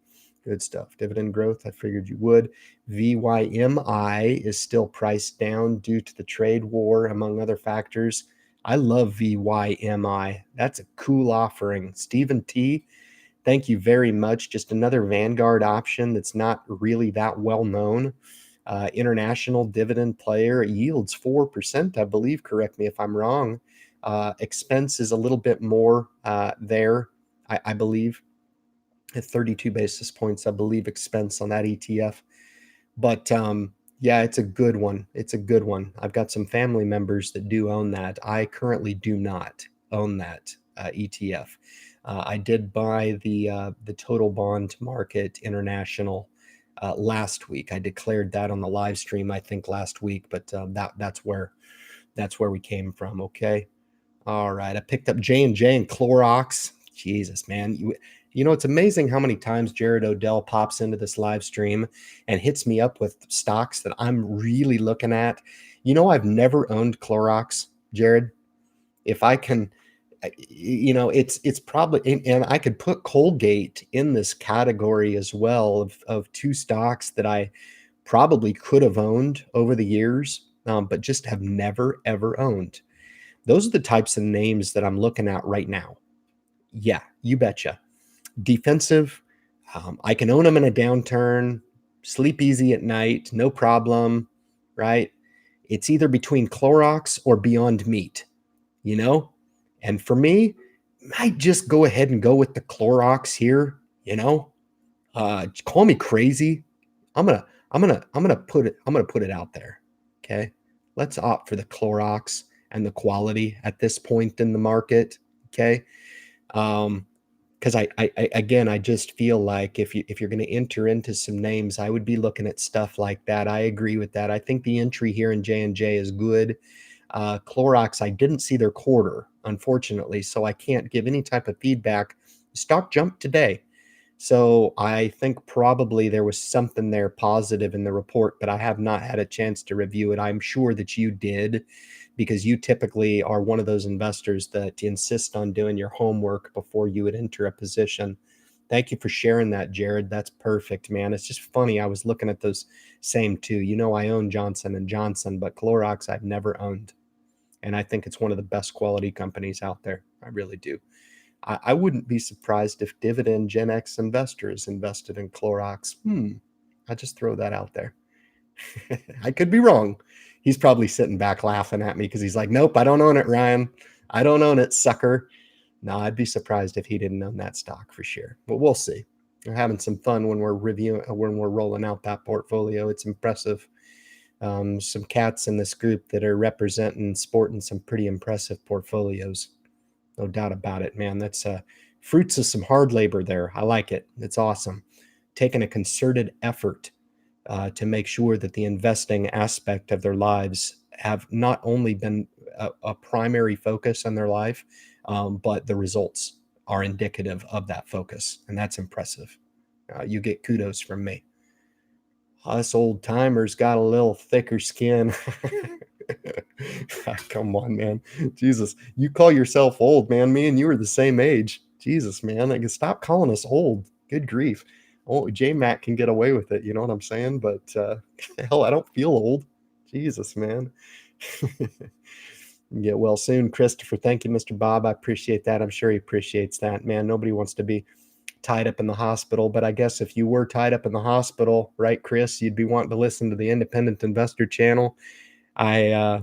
good stuff. Dividend growth, I figured you would. VYMI is still priced down due to the trade war, among other factors. I love VYMI. That's a cool offering. Stephen T, thank you very much. Just another Vanguard option that's not really that well known. International dividend player. It yields 4%, I believe. Correct me if I'm wrong. Expense is a little bit more there, I believe. At 32 basis points, I believe, expense on that ETF. But yeah, it's a good one. It's a good one. I've got some family members that do own that. I currently do not own that ETF. I did buy the Total Bond Market International last week. I declared that on the live stream, I think, last week. But that's where we came from. Okay. All right. I picked up J&J and Clorox. Jesus, man. It's amazing how many times Jared Odell pops into this live stream and hits me up with stocks that I'm really looking at. I've never owned Clorox, Jared. If I can, it's probably, and I could put Colgate in this category as well, of two stocks that I probably could have owned over the years, but just have never, ever owned. Those are the types of names that I'm looking at right now. Yeah, you betcha. Defensive. I can own them in a downturn, sleep easy at night, no problem, right? It's either between Clorox or Beyond Meat, And for me, I just go ahead and go with the Clorox here, Call me crazy. I'm gonna put it out there. Okay. Let's opt for the Clorox and the quality at this point in the market. Okay. Because I just feel like if you're going to enter into some names, I would be looking at stuff like that. I agree with that. I think the entry here in J&J is good. Clorox, I didn't see their quarter, unfortunately, so I can't give any type of feedback. Stock jumped today. So I think probably there was something there positive in the report, but I have not had a chance to review it. I'm sure that you did, because you typically are one of those investors that insist on doing your homework before you would enter a position. Thank you for sharing that, Jared. That's perfect, man. It's just funny. I was looking at those same two. I own Johnson & Johnson, but Clorox I've never owned. And I think it's one of the best quality companies out there. I really do. I wouldn't be surprised if Dividend Gen X investors invested in Clorox. I just throw that out there. I could be wrong. He's probably sitting back laughing at me because he's like, nope, I don't own it, Ryan. I don't own it, sucker. No, I'd be surprised if he didn't own that stock for sure. But we'll see. We're having some fun when we're rolling out that portfolio. It's impressive. Some cats in this group that are representing, sporting some pretty impressive portfolios. No doubt about it, man. That's fruits of some hard labor there. I like it. It's awesome. Taking a concerted effort to make sure that the investing aspect of their lives have not only been a primary focus in their life, but the results are indicative of that focus. And that's impressive. You get kudos from me. Us old timers got a little thicker skin. Come on, man. Jesus, you call yourself old, man. Me and you are the same age. Jesus, man. Stop calling us old. Good grief. Oh, J-Mac can get away with it, you know what I'm saying? But, hell, I don't feel old. Jesus, man. Get well soon, Christopher. Thank you, Mr. Bob. I appreciate that. I'm sure he appreciates that, man. Nobody wants to be tied up in the hospital, but I guess if you were tied up in the hospital, right, Chris, you'd be wanting to listen to the Independent Investor channel. I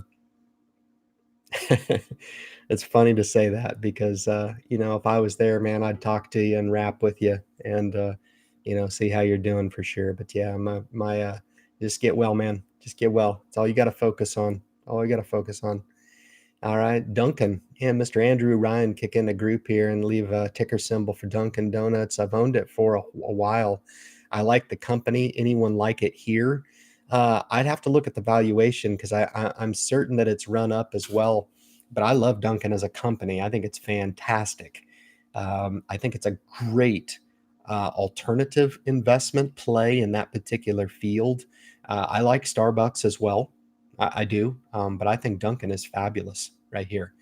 It's funny to say that because if I was there, man, I'd talk to you and rap with you and see how you're doing for sure. But yeah, my just get well, man. Just get well. It's all you got to focus on. All you got to focus on. All right, Dunkin'. Yeah, Mr. Andrew Ryan, kick in a group here and leave a ticker symbol for Dunkin' Donuts. I've owned it for a while. I like the company. Anyone like it here? I'd have to look at the valuation because I'm certain that it's run up as well. But I love Dunkin' as a company. I think it's fantastic. I think it's a great alternative investment play in that particular field. I like Starbucks as well. I do, but I think Duncan is fabulous right here.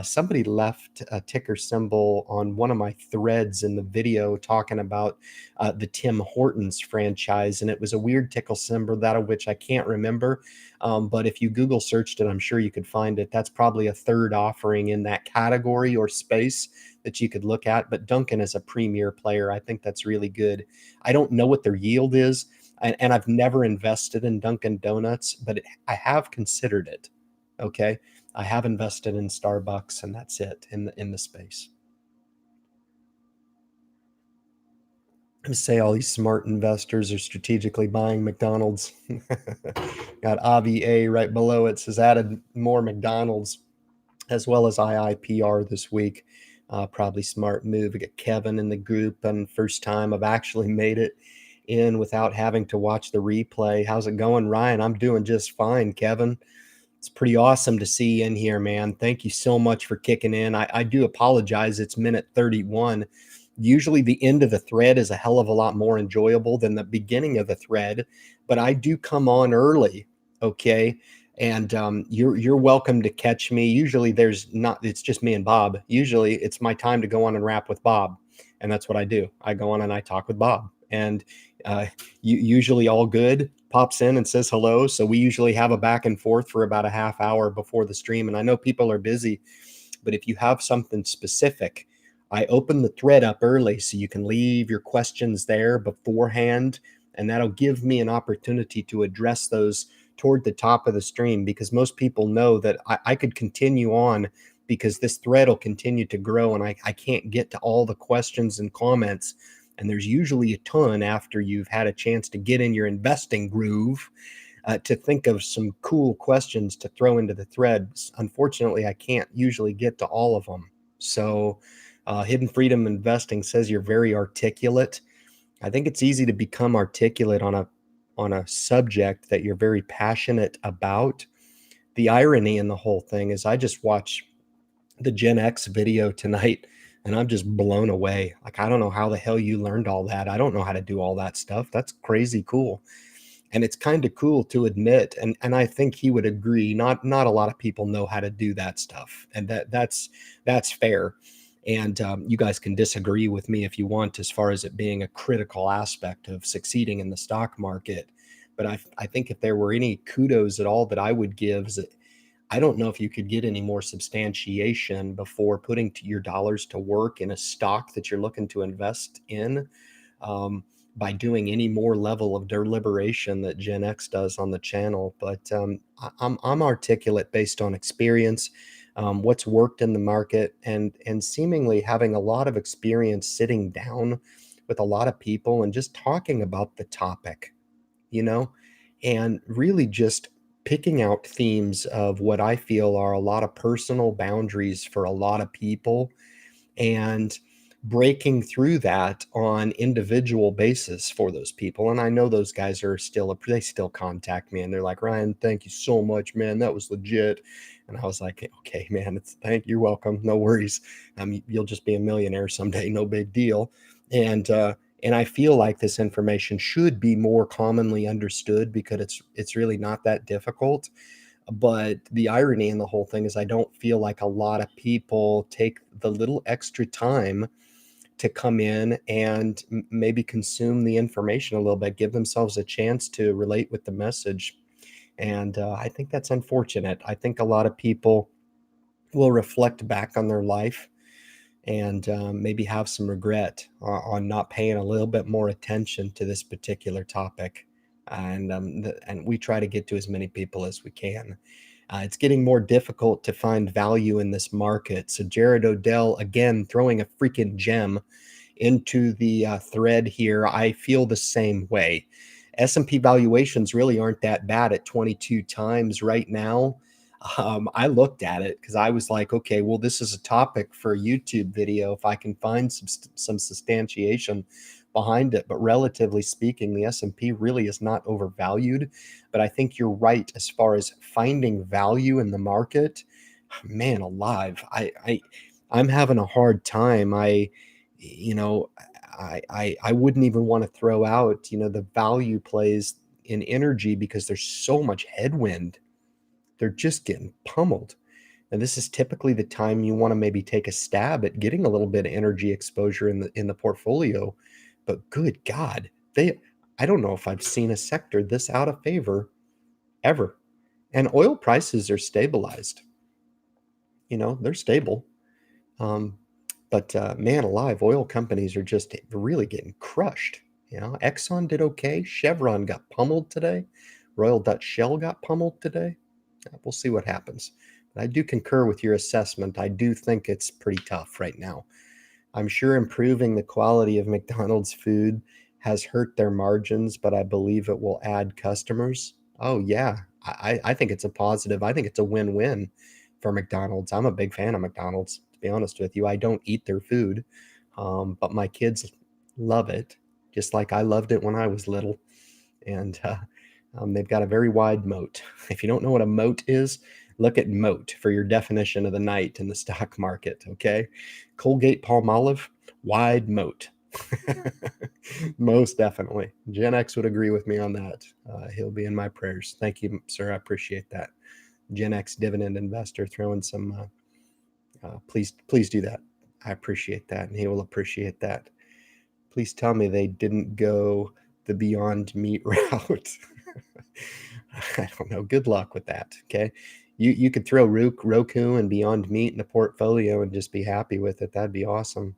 Somebody left a ticker symbol on one of my threads in the video talking about the Tim Hortons franchise, and it was a weird ticker symbol, that of which I can't remember. But if you Google searched it, I'm sure you could find it. That's probably a third offering in that category or space that you could look at. But Duncan is a premier player. I think that's really good. I don't know what their yield is, and I've never invested in Dunkin' Donuts, but I have considered it. Okay, I have invested in Starbucks, and that's it in the space. I say all these smart investors are strategically buying McDonald's. Got Avi A right below it, says added more McDonald's as well as IIPR this week. Probably smart move. We get Kevin in the group, and first time I've actually made it in without having to watch the replay. How's it going, Ryan? I'm doing just fine, Kevin. It's pretty awesome to see you in here, man. Thank you so much for kicking in. I do apologize. It's minute 31. Usually the end of the thread is a hell of a lot more enjoyable than the beginning of the thread, but I do come on early, okay? And you're welcome to catch me. Usually it's just me and Bob. Usually it's my time to go on and rap with Bob, and that's what I do. I go on and I talk with Bob, and usually all good pops in and says hello. So we usually have a back and forth for about a half hour before the stream. And I know people are busy, but if you have something specific, I open the thread up early so you can leave your questions there beforehand. And that'll give me an opportunity to address those toward the top of the stream, because most people know that I could continue on because this thread will continue to grow and I can't get to all the questions and comments. And there's usually a ton after you've had a chance to get in your investing groove to think of some cool questions to throw into the threads. Unfortunately, I can't usually get to all of them. So Hidden Freedom Investing says you're very articulate. I think it's easy to become articulate on a subject that you're very passionate about. The irony in the whole thing is I just watched the Gen X video tonight and I'm just blown away. Like, I don't know how the hell you learned all that. I don't know how to do all that stuff. That's crazy cool. And it's kind of cool to admit, and I think he would agree, not a lot of people know how to do that stuff. And that's fair. And you guys can disagree with me if you want, as far as it being a critical aspect of succeeding in the stock market. But I think if there were any kudos at all that I would give, is that I don't know if you could get any more substantiation before putting your dollars to work in a stock that you're looking to invest in, by doing any more level of deliberation that Gen X does on the channel. But I'm articulate based on experience, what's worked in the market, and seemingly having a lot of experience sitting down with a lot of people and just talking about the topic, you know, and really just picking out themes of what I feel are a lot of personal boundaries for a lot of people, and breaking through that on individual basis for those people. And I know those guys are they still contact me and they're like, Ryan, thank you so much, man. That was legit. And I was like, okay, man, you're welcome. No worries. You'll just be a millionaire someday. No big deal. And I feel like this information should be more commonly understood because it's really not that difficult. But the irony in the whole thing is I don't feel like a lot of people take the little extra time to come in and maybe consume the information a little bit, give themselves a chance to relate with the message. And I think that's unfortunate. I think a lot of people will reflect back on their life and maybe have some regret on not paying a little bit more attention to this particular topic. And we try to get to as many people as we can. It's getting more difficult to find value in this market. So Jared Odell, again, throwing a freaking gem into the thread here. I feel the same way. S&P valuations really aren't that bad at 22 times right now. I looked at it because I was like, okay, well, this is a topic for a YouTube video if I can find some substantiation behind it. But relatively speaking, the S&P really is not overvalued. But I think you're right as far as finding value in the market. Man alive, I'm having a hard time. You know, I wouldn't even want to throw out, the value plays in energy because there's so much headwind. They're just getting pummeled. And this is typically the time you want to maybe take a stab at getting a little bit of energy exposure in the portfolio. But good God, I don't know if I've seen a sector this out of favor ever. And oil prices are stabilized. They're stable. Um, but man alive, oil companies are just really getting crushed. Exxon did okay. Chevron got pummeled today. Royal Dutch Shell got pummeled today. We'll see what happens. But I do concur with your assessment. I do think it's pretty tough right now. I'm sure improving the quality of McDonald's food has hurt their margins, but I believe it will add customers. Oh, yeah. I think it's a positive. I think it's a win-win for McDonald's. I'm a big fan of McDonald's, to be honest with you. I don't eat their food, but my kids love it, just like I loved it when I was little. And they've got a very wide moat. If you don't know what a moat is, look at moat for your definition of the night in the stock market, okay? Colgate Palmolive, wide moat. Most definitely. Gen X would agree with me on that. He'll be in my prayers. Thank you, sir. I appreciate that. Gen X dividend investor throwing some, please do that. I appreciate that, and he will appreciate that. Please tell me they didn't go the Beyond Meat route. I don't know. Good luck with that. Okay. You could throw Roku and Beyond Meat in the portfolio and just be happy with it. That'd be awesome.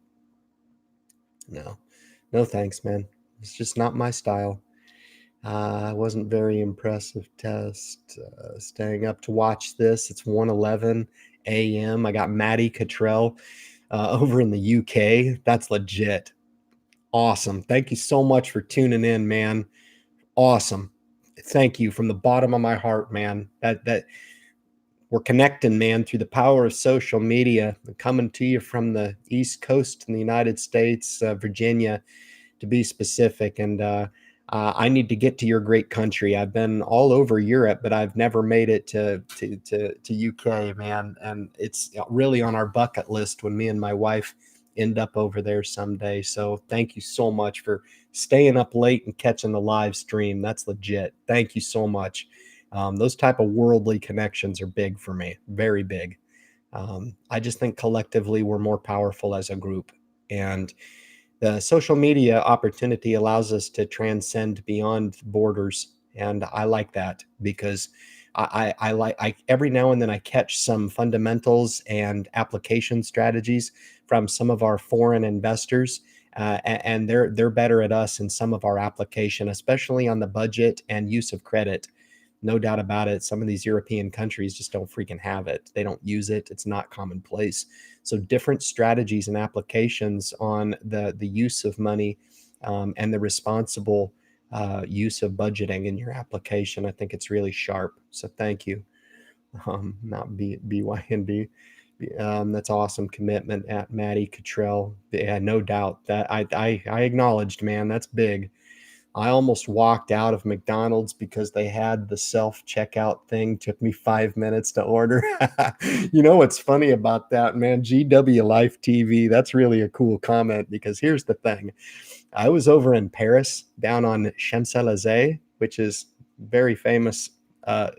No thanks, man. It's just not my style. Wasn't very impressive test. Staying up to watch this. It's 1:11 a.m. I got Maddie Cottrell over in the UK. That's legit. Awesome. Thank you so much for tuning in, man. Awesome. Thank you from the bottom of my heart, man. That we're connecting, man, through the power of social media. I'm coming to you from the East Coast in the United States, Virginia, to be specific. And I need to get to your great country. I've been all over Europe, but I've never made it to UK, man. And it's really on our bucket list when me and my wife end up over there someday. So thank you so much for staying up late and catching the live stream. That's legit. Thank you so much. Those type of worldly connections are big for me, very big. I just think collectively we're more powerful as a group, and the social media opportunity allows us to transcend beyond borders. And I like that because I every now and then I catch some fundamentals and application strategies from some of our foreign investors, and they're better at us in some of our application, especially on the budget and use of credit. No doubt about it. Some of these European countries just don't freaking have it. They don't use it. It's not commonplace. So different strategies and applications on the use of money and the responsible use of budgeting in your application. I think it's really sharp. So thank you. Not BYNB. That's awesome commitment at Maddie Cottrell. Yeah, no doubt that I acknowledged, man, that's big. I almost walked out of McDonald's because they had the self-checkout thing. Took me 5 minutes to order. You know what's funny about that, man? GW Life TV, that's really a cool comment because here's the thing. I was over in Paris down on Champs-Élysées, which is very famous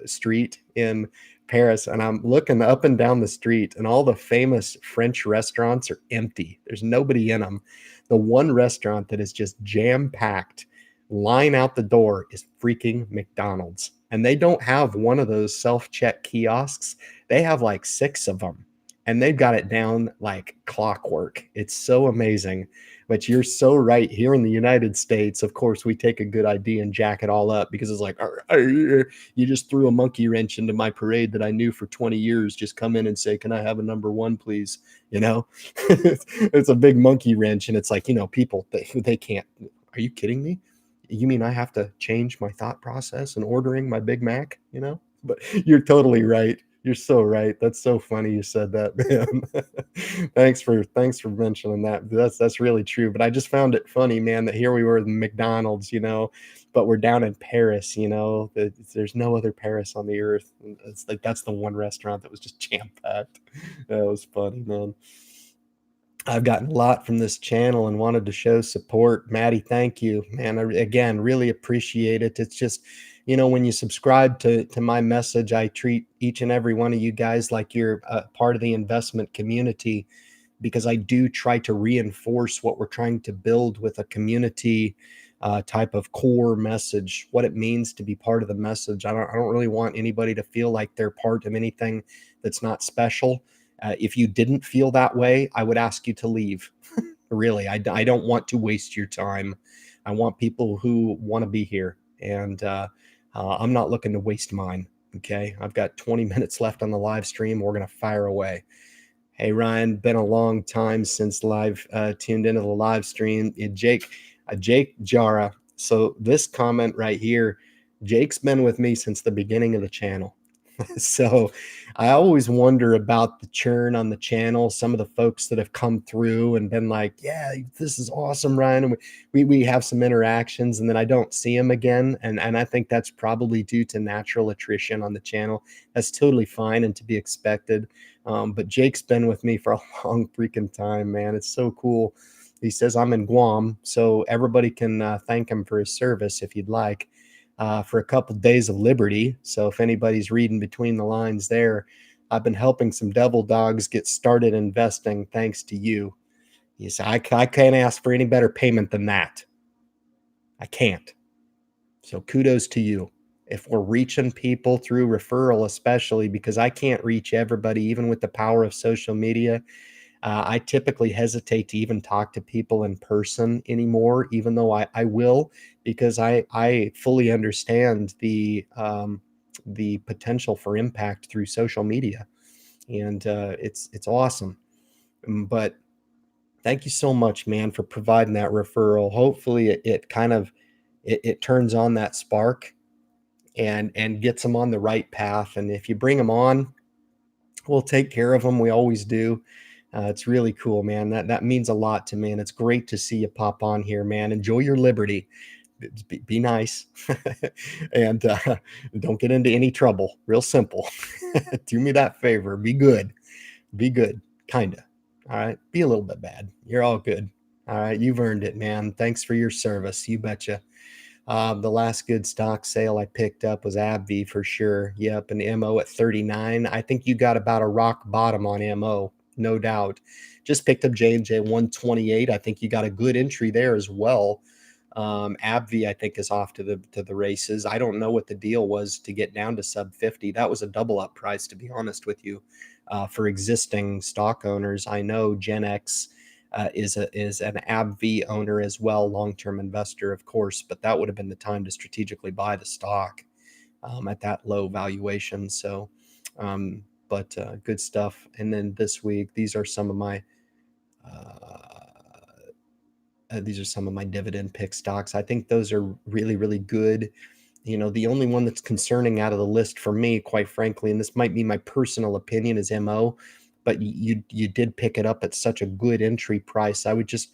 street in Paris, and I'm looking up and down the street, and all the famous French restaurants are empty. There's nobody in them. The one restaurant that is just jam-packed, line out the door, is freaking McDonald's. And they don't have one of those self-check kiosks. They have like 6 of them, and they've got it down like clockwork. It's so amazing. But you're so right. Here in the United States, of course, we take a good idea and jack it all up because it's like, you just threw a monkey wrench into my parade that I knew for 20 years. Just come in and say, can I have a number one, please? You know, it's a big monkey wrench. And it's like, people, they can't. Are you kidding me? You mean I have to change my thought process in ordering my Big Mac? But you're totally right. You're so right. That's so funny you said that, man. Thanks for mentioning that. That's really true. But I just found it funny, man, that here we were at McDonald's, but we're down in Paris, there's no other Paris on the earth. It's like that's the one restaurant that was just jam-packed. That was funny, man. I've gotten a lot from this channel and wanted to show support. Maddie, thank you, man. Again, really appreciate it. It's just, when you subscribe to my message, I treat each and every one of you guys like you're part of the investment community, because I do try to reinforce what we're trying to build with a community type of core message, what it means to be part of the message. I don't really want anybody to feel like they're part of anything that's not special. If you didn't feel that way, I would ask you to leave. Really, I don't want to waste your time. I want people who want to be here, and I'm not looking to waste mine. Okay, I've got 20 minutes left on the live stream. We're gonna fire away. Hey Ryan, been a long time since live tuned into the live stream. Jake Jara. So this comment right here, Jake's been with me since the beginning of the channel. So I always wonder about the churn on the channel, some of the folks that have come through and been like, yeah, this is awesome, Ryan. And we have some interactions, and then I don't see them again. And I think that's probably due to natural attrition on the channel. That's totally fine and to be expected. But Jake's been with me for a long freaking time, man. It's so cool. He says I'm in Guam, so everybody can thank him for his service if you'd like. For a couple of days of liberty. So if anybody's reading between the lines there, I've been helping some devil dogs get started investing thanks to you. You say, I can't ask for any better payment than that. I can't. So kudos to you. If we're reaching people through referral, especially because I can't reach everybody, even with the power of social media, I typically hesitate to even talk to people in person anymore, even though I will, because I fully understand the potential for impact through social media, and it's awesome. But thank you so much, man, for providing that referral. Hopefully, it kind of it turns on that spark and gets them on the right path. And if you bring them on, we'll take care of them. We always do. It's really cool, man. That means a lot to me, and it's great to see you pop on here, man. Enjoy your liberty. Be nice, and don't get into any trouble. Real simple. Do me that favor. Be good. Be good. Kinda. All right. Be a little bit bad. You're all good. All right. You've earned it, man. Thanks for your service. You betcha. The last good stock sale I picked up was AbbVie for sure. Yep, an MO at 39. I think you got about a rock bottom on MO, no doubt. Just picked up J&J 128. I think you got a good entry there as well. AbbVie, I think, is off to the races. I don't know what the deal was to get down to sub 50. That was a double up price, to be honest with you. For existing stock owners, I know Gen X is an AbbVie owner as well, long-term investor, of course, but that would have been the time to strategically buy the stock at that low valuation. So, but good stuff. And then this week, these are some of my dividend pick stocks. I think those are really, really good. The only one that's concerning out of the list for me, quite frankly, and this might be my personal opinion, is MO. But you did pick it up at such a good entry price. I would just,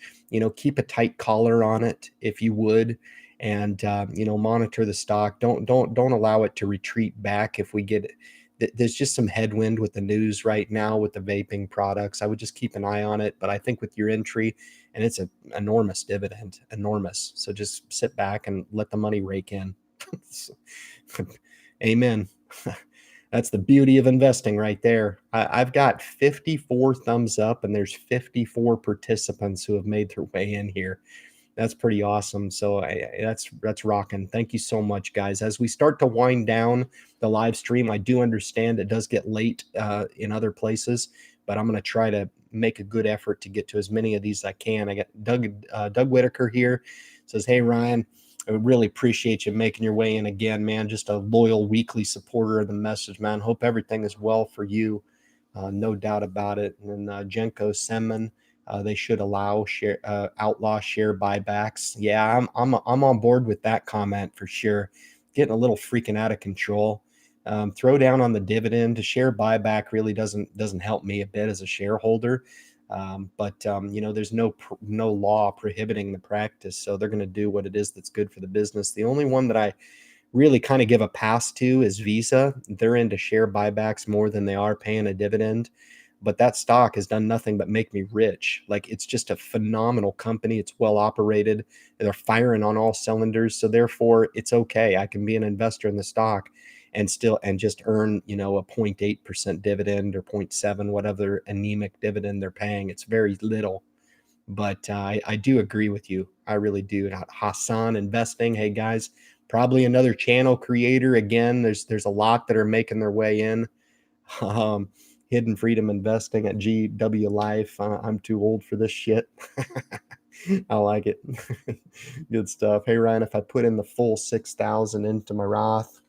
keep a tight collar on it if you would, and monitor the stock. Don't allow it to retreat back if we get. There's just some headwind with the news right now with the vaping products. I would just keep an eye on it. But I think with your entry, and it's an enormous dividend, enormous. So just sit back and let the money rake in. Amen. That's the beauty of investing right there. I've got 54 thumbs up, and there's 54 participants who have made their way in here. That's pretty awesome. So that's rocking. Thank you so much, guys. As we start to wind down the live stream, I do understand it does get late in other places, but I'm going to try to make a good effort to get to as many of these as I can. I got Doug Whitaker here. Says, hey, Ryan, I really appreciate you making your way in again, man. Just a loyal weekly supporter of the message, man. Hope everything is well for you. No doubt about it. And then Jenko Semen, they should outlaw share buybacks. Yeah, I'm on board with that comment for sure. Getting a little freaking out of control. Throw down on the dividend. To share buyback really doesn't help me a bit as a shareholder. But there's no law prohibiting the practice, so they're going to do what it is that's good for the business. The only one that I really kind of give a pass to is Visa. They're into share buybacks more than they are paying a dividend. But that stock has done nothing but make me rich. Like, it's just a phenomenal company. It's well operated. They're firing on all cylinders. So therefore, it's okay. I can be an investor in the stock and just earn, a 0.8% dividend or 0.7, whatever anemic dividend they're paying. It's very little. But I do agree with you. I really do. Hassan Investing. Hey guys, probably another channel creator. Again, there's a lot that are making their way in. Hidden Freedom Investing at GW Life. I'm too old for this shit. I like it. Good stuff. Hey Ryan, if I put in the full 6,000 into my Roth,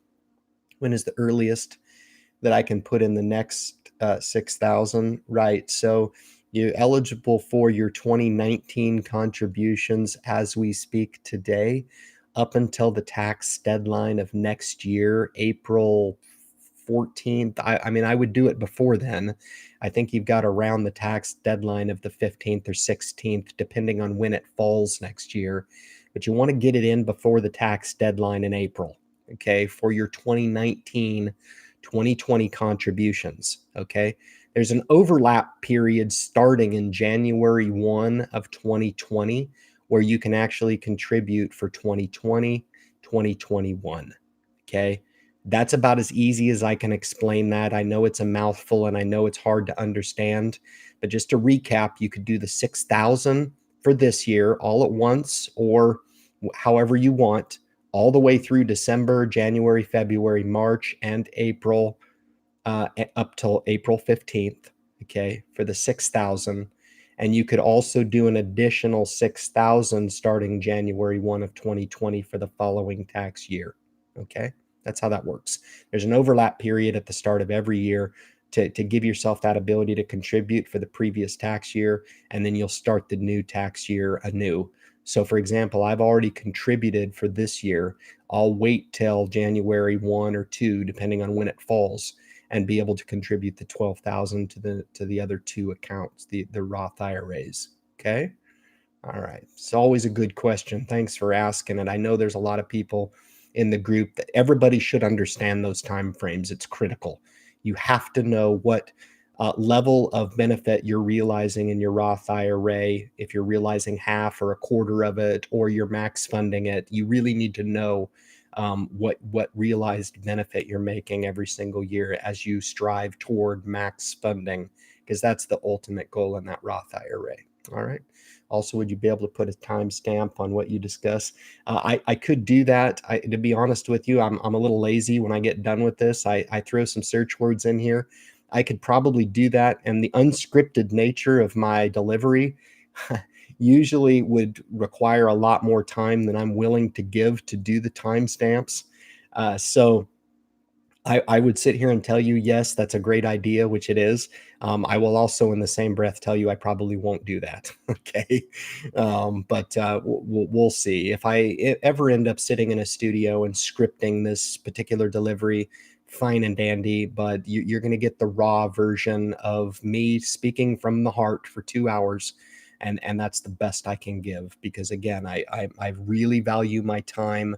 when is the earliest that I can put in the next 6,000? Right. So you're eligible for your 2019 contributions as we speak today, up until the tax deadline of next year, April 14th. I mean, I would do it before then. I think you've got around the tax deadline of the 15th or 16th, depending on when it falls next year. But you want to get it in before the tax deadline in April, okay, for your 2019, 2020 contributions, okay? There's an overlap period starting in January 1 of 2020 where you can actually contribute for 2020, 2021, okay? That's about as easy as I can explain that. I know it's a mouthful and I know it's hard to understand, but just to recap, you could do the 6,000 for this year all at once, or however you want, all the way through December, January, February, March, and April, up till April 15th, okay, for the 6,000. And you could also do an additional 6,000 starting January 1 of 2020 for the following tax year, okay? That's how that works. There's an overlap period at the start of every year to give yourself that ability to contribute for the previous tax year, and then you'll start the new tax year anew. So for example, I've already contributed for this year. I'll wait till January 1 or 2, depending on when it falls, and be able to contribute the 12,000 to the other two accounts, the Roth IRAs. Okay. All right. It's always a good question. Thanks for asking it. I know there's a lot of people in the group that everybody should understand those time frames. It's critical. You have to know what level of benefit you're realizing in your Roth IRA. If you're realizing half or a quarter of it, or you're max funding it, you really need to know what realized benefit you're making every single year as you strive toward max funding, because that's the ultimate goal in that Roth IRA. All right. Also, would you be able to put a timestamp on what you discuss? I could do that. To be honest with you, I'm a little lazy when I get done with this. I throw some search words in here. I could probably do that. And the unscripted nature of my delivery usually would require a lot more time than I'm willing to give to do the timestamps. So I would sit here and tell you, yes, that's a great idea, which it is. I will also, in the same breath, tell you I probably won't do that. Okay. But we'll see. If I ever end up sitting in a studio and scripting this particular delivery, fine and dandy, but you're going to get the raw version of me speaking from the heart for 2 hours. And that's the best I can give, because again, I really value my time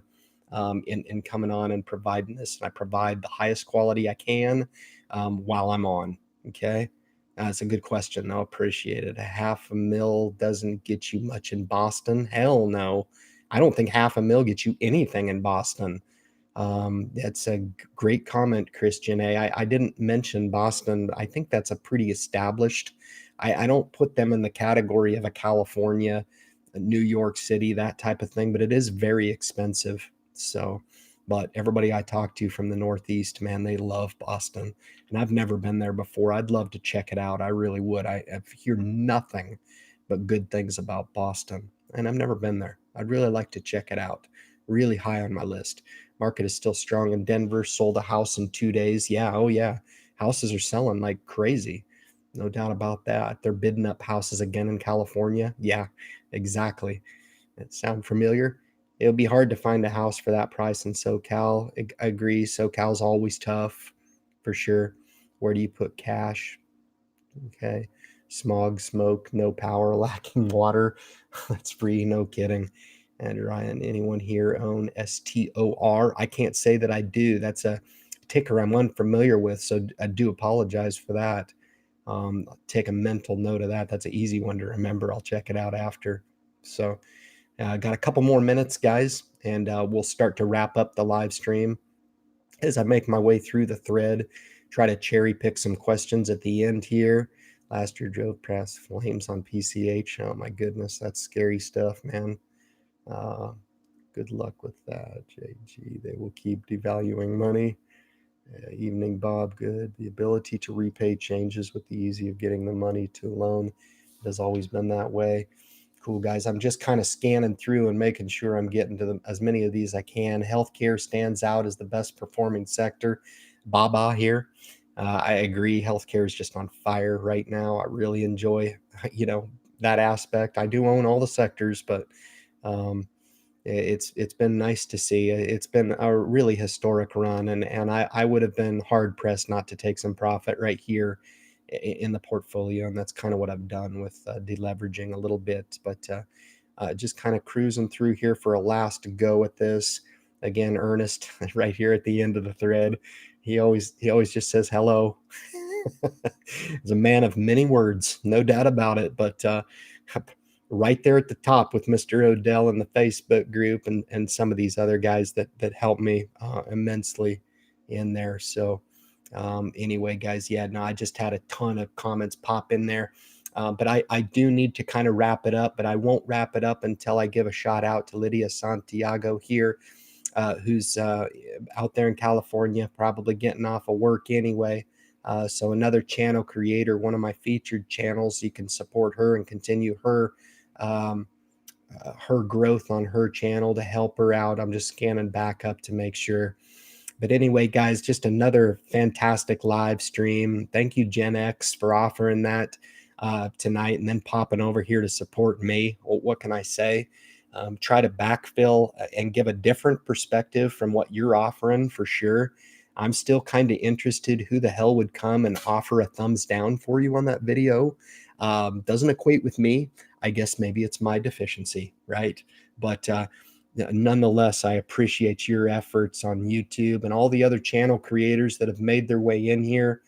in coming on and providing this. And I provide the highest quality I can while I'm on. Okay. That's a good question. I appreciate it. $500,000 doesn't get you much in Boston. Hell no. I don't think $500,000 gets you anything in Boston. That's a great comment, Christian A. I didn't mention Boston. I think that's a pretty established. I don't put them in the category of a California, a New York City, that type of thing, but it is very expensive. So, but everybody I talk to from the Northeast, man, they love Boston. And I've never been there before. I'd love to check it out. I really would. I hear nothing but good things about Boston, and I've never been there. I'd really like to check it out. Really high on my list. Market is still strong in Denver. Sold a house in 2 days. Yeah, oh yeah. Houses are selling like crazy. No doubt about that. They're bidding up houses again in California. Yeah, exactly. It sound familiar? It'll be hard to find a house for that price in SoCal. I agree. SoCal's always tough for sure. Where do you put cash? Okay. Smog, smoke, no power, lacking water. That's free, no kidding. And Ryan, anyone here own STOR? I can't say that I do. That's a ticker I'm unfamiliar with, so I do apologize for that. Take a mental note of that. That's an easy one to remember. I'll check it out after. So, got a couple more minutes, guys, and we'll start to wrap up the live stream. As I make my way through the thread, try to cherry pick some questions at the end here. Last year drove past flames on PCH. Oh my goodness, that's scary stuff, man. Uh, good luck with that, JG. They will keep devaluing money. Evening, Bob. Good. The ability to repay changes with the ease of getting the money to a loan. It has always been that way. Cool, guys. I'm just kind of scanning through and making sure I'm getting to as many of these I can. Healthcare stands out as the best performing sector. Baba here. I agree. Healthcare is just on fire right now. I really enjoy, that aspect. I do own all the sectors, but um, it's been nice to see. It's been a really historic run, and I would have been hard pressed not to take some profit right here in the portfolio, and that's kind of what I've done with deleveraging a little bit. But just kind of cruising through here for a last go at this. Again, Ernest, right here at the end of the thread, he always just says hello. He's a man of many words, no doubt about it. But right there at the top with Mr. Odell in the Facebook group and some of these other guys that helped me immensely in there. So anyway, guys, yeah, no, I just had a ton of comments pop in there. But I do need to kind of wrap it up, but I won't wrap it up until I give a shout out to Lydia Santiago here, who's out there in California, probably getting off of work anyway. So another channel creator, one of my featured channels. You can support her and continue um, her growth on her channel to help her out. I'm just scanning back up to make sure. But anyway, guys, just another fantastic live stream. Thank you, Gen X, for offering that tonight and then popping over here to support me. Well, what can I say? Try to backfill and give a different perspective from what you're offering for sure. I'm still kind of interested who the hell would come and offer a thumbs down for you on that video. Doesn't equate with me. I guess maybe it's my deficiency, right? But nonetheless, I appreciate your efforts on YouTube and all the other channel creators that have made their way in here.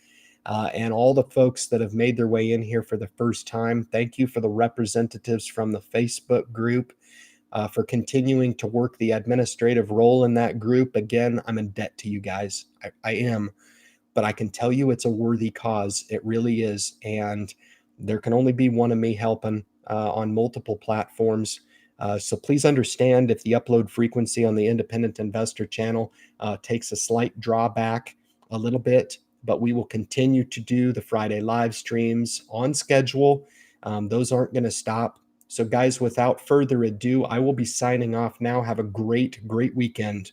And all the folks that have made their way in here for the first time. Thank you for the representatives from the Facebook group for continuing to work the administrative role in that group. Again, I'm in debt to you guys. I am, but I can tell you it's a worthy cause. It really is. And there can only be one of me helping on multiple platforms. So please understand if the upload frequency on the Independent Investor channel takes a slight drawback a little bit, but we will continue to do the Friday live streams on schedule. Those aren't going to stop. So guys, without further ado, I will be signing off now. Have a great, great weekend.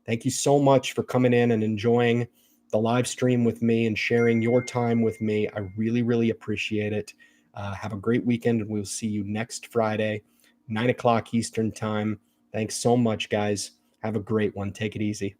Thank you so much for coming in and enjoying the live stream with me and sharing your time with me. I really, really appreciate it. Have a great weekend, and we'll see you next Friday, 9 o'clock Eastern time. Thanks so much, guys. Have a great one. Take it easy.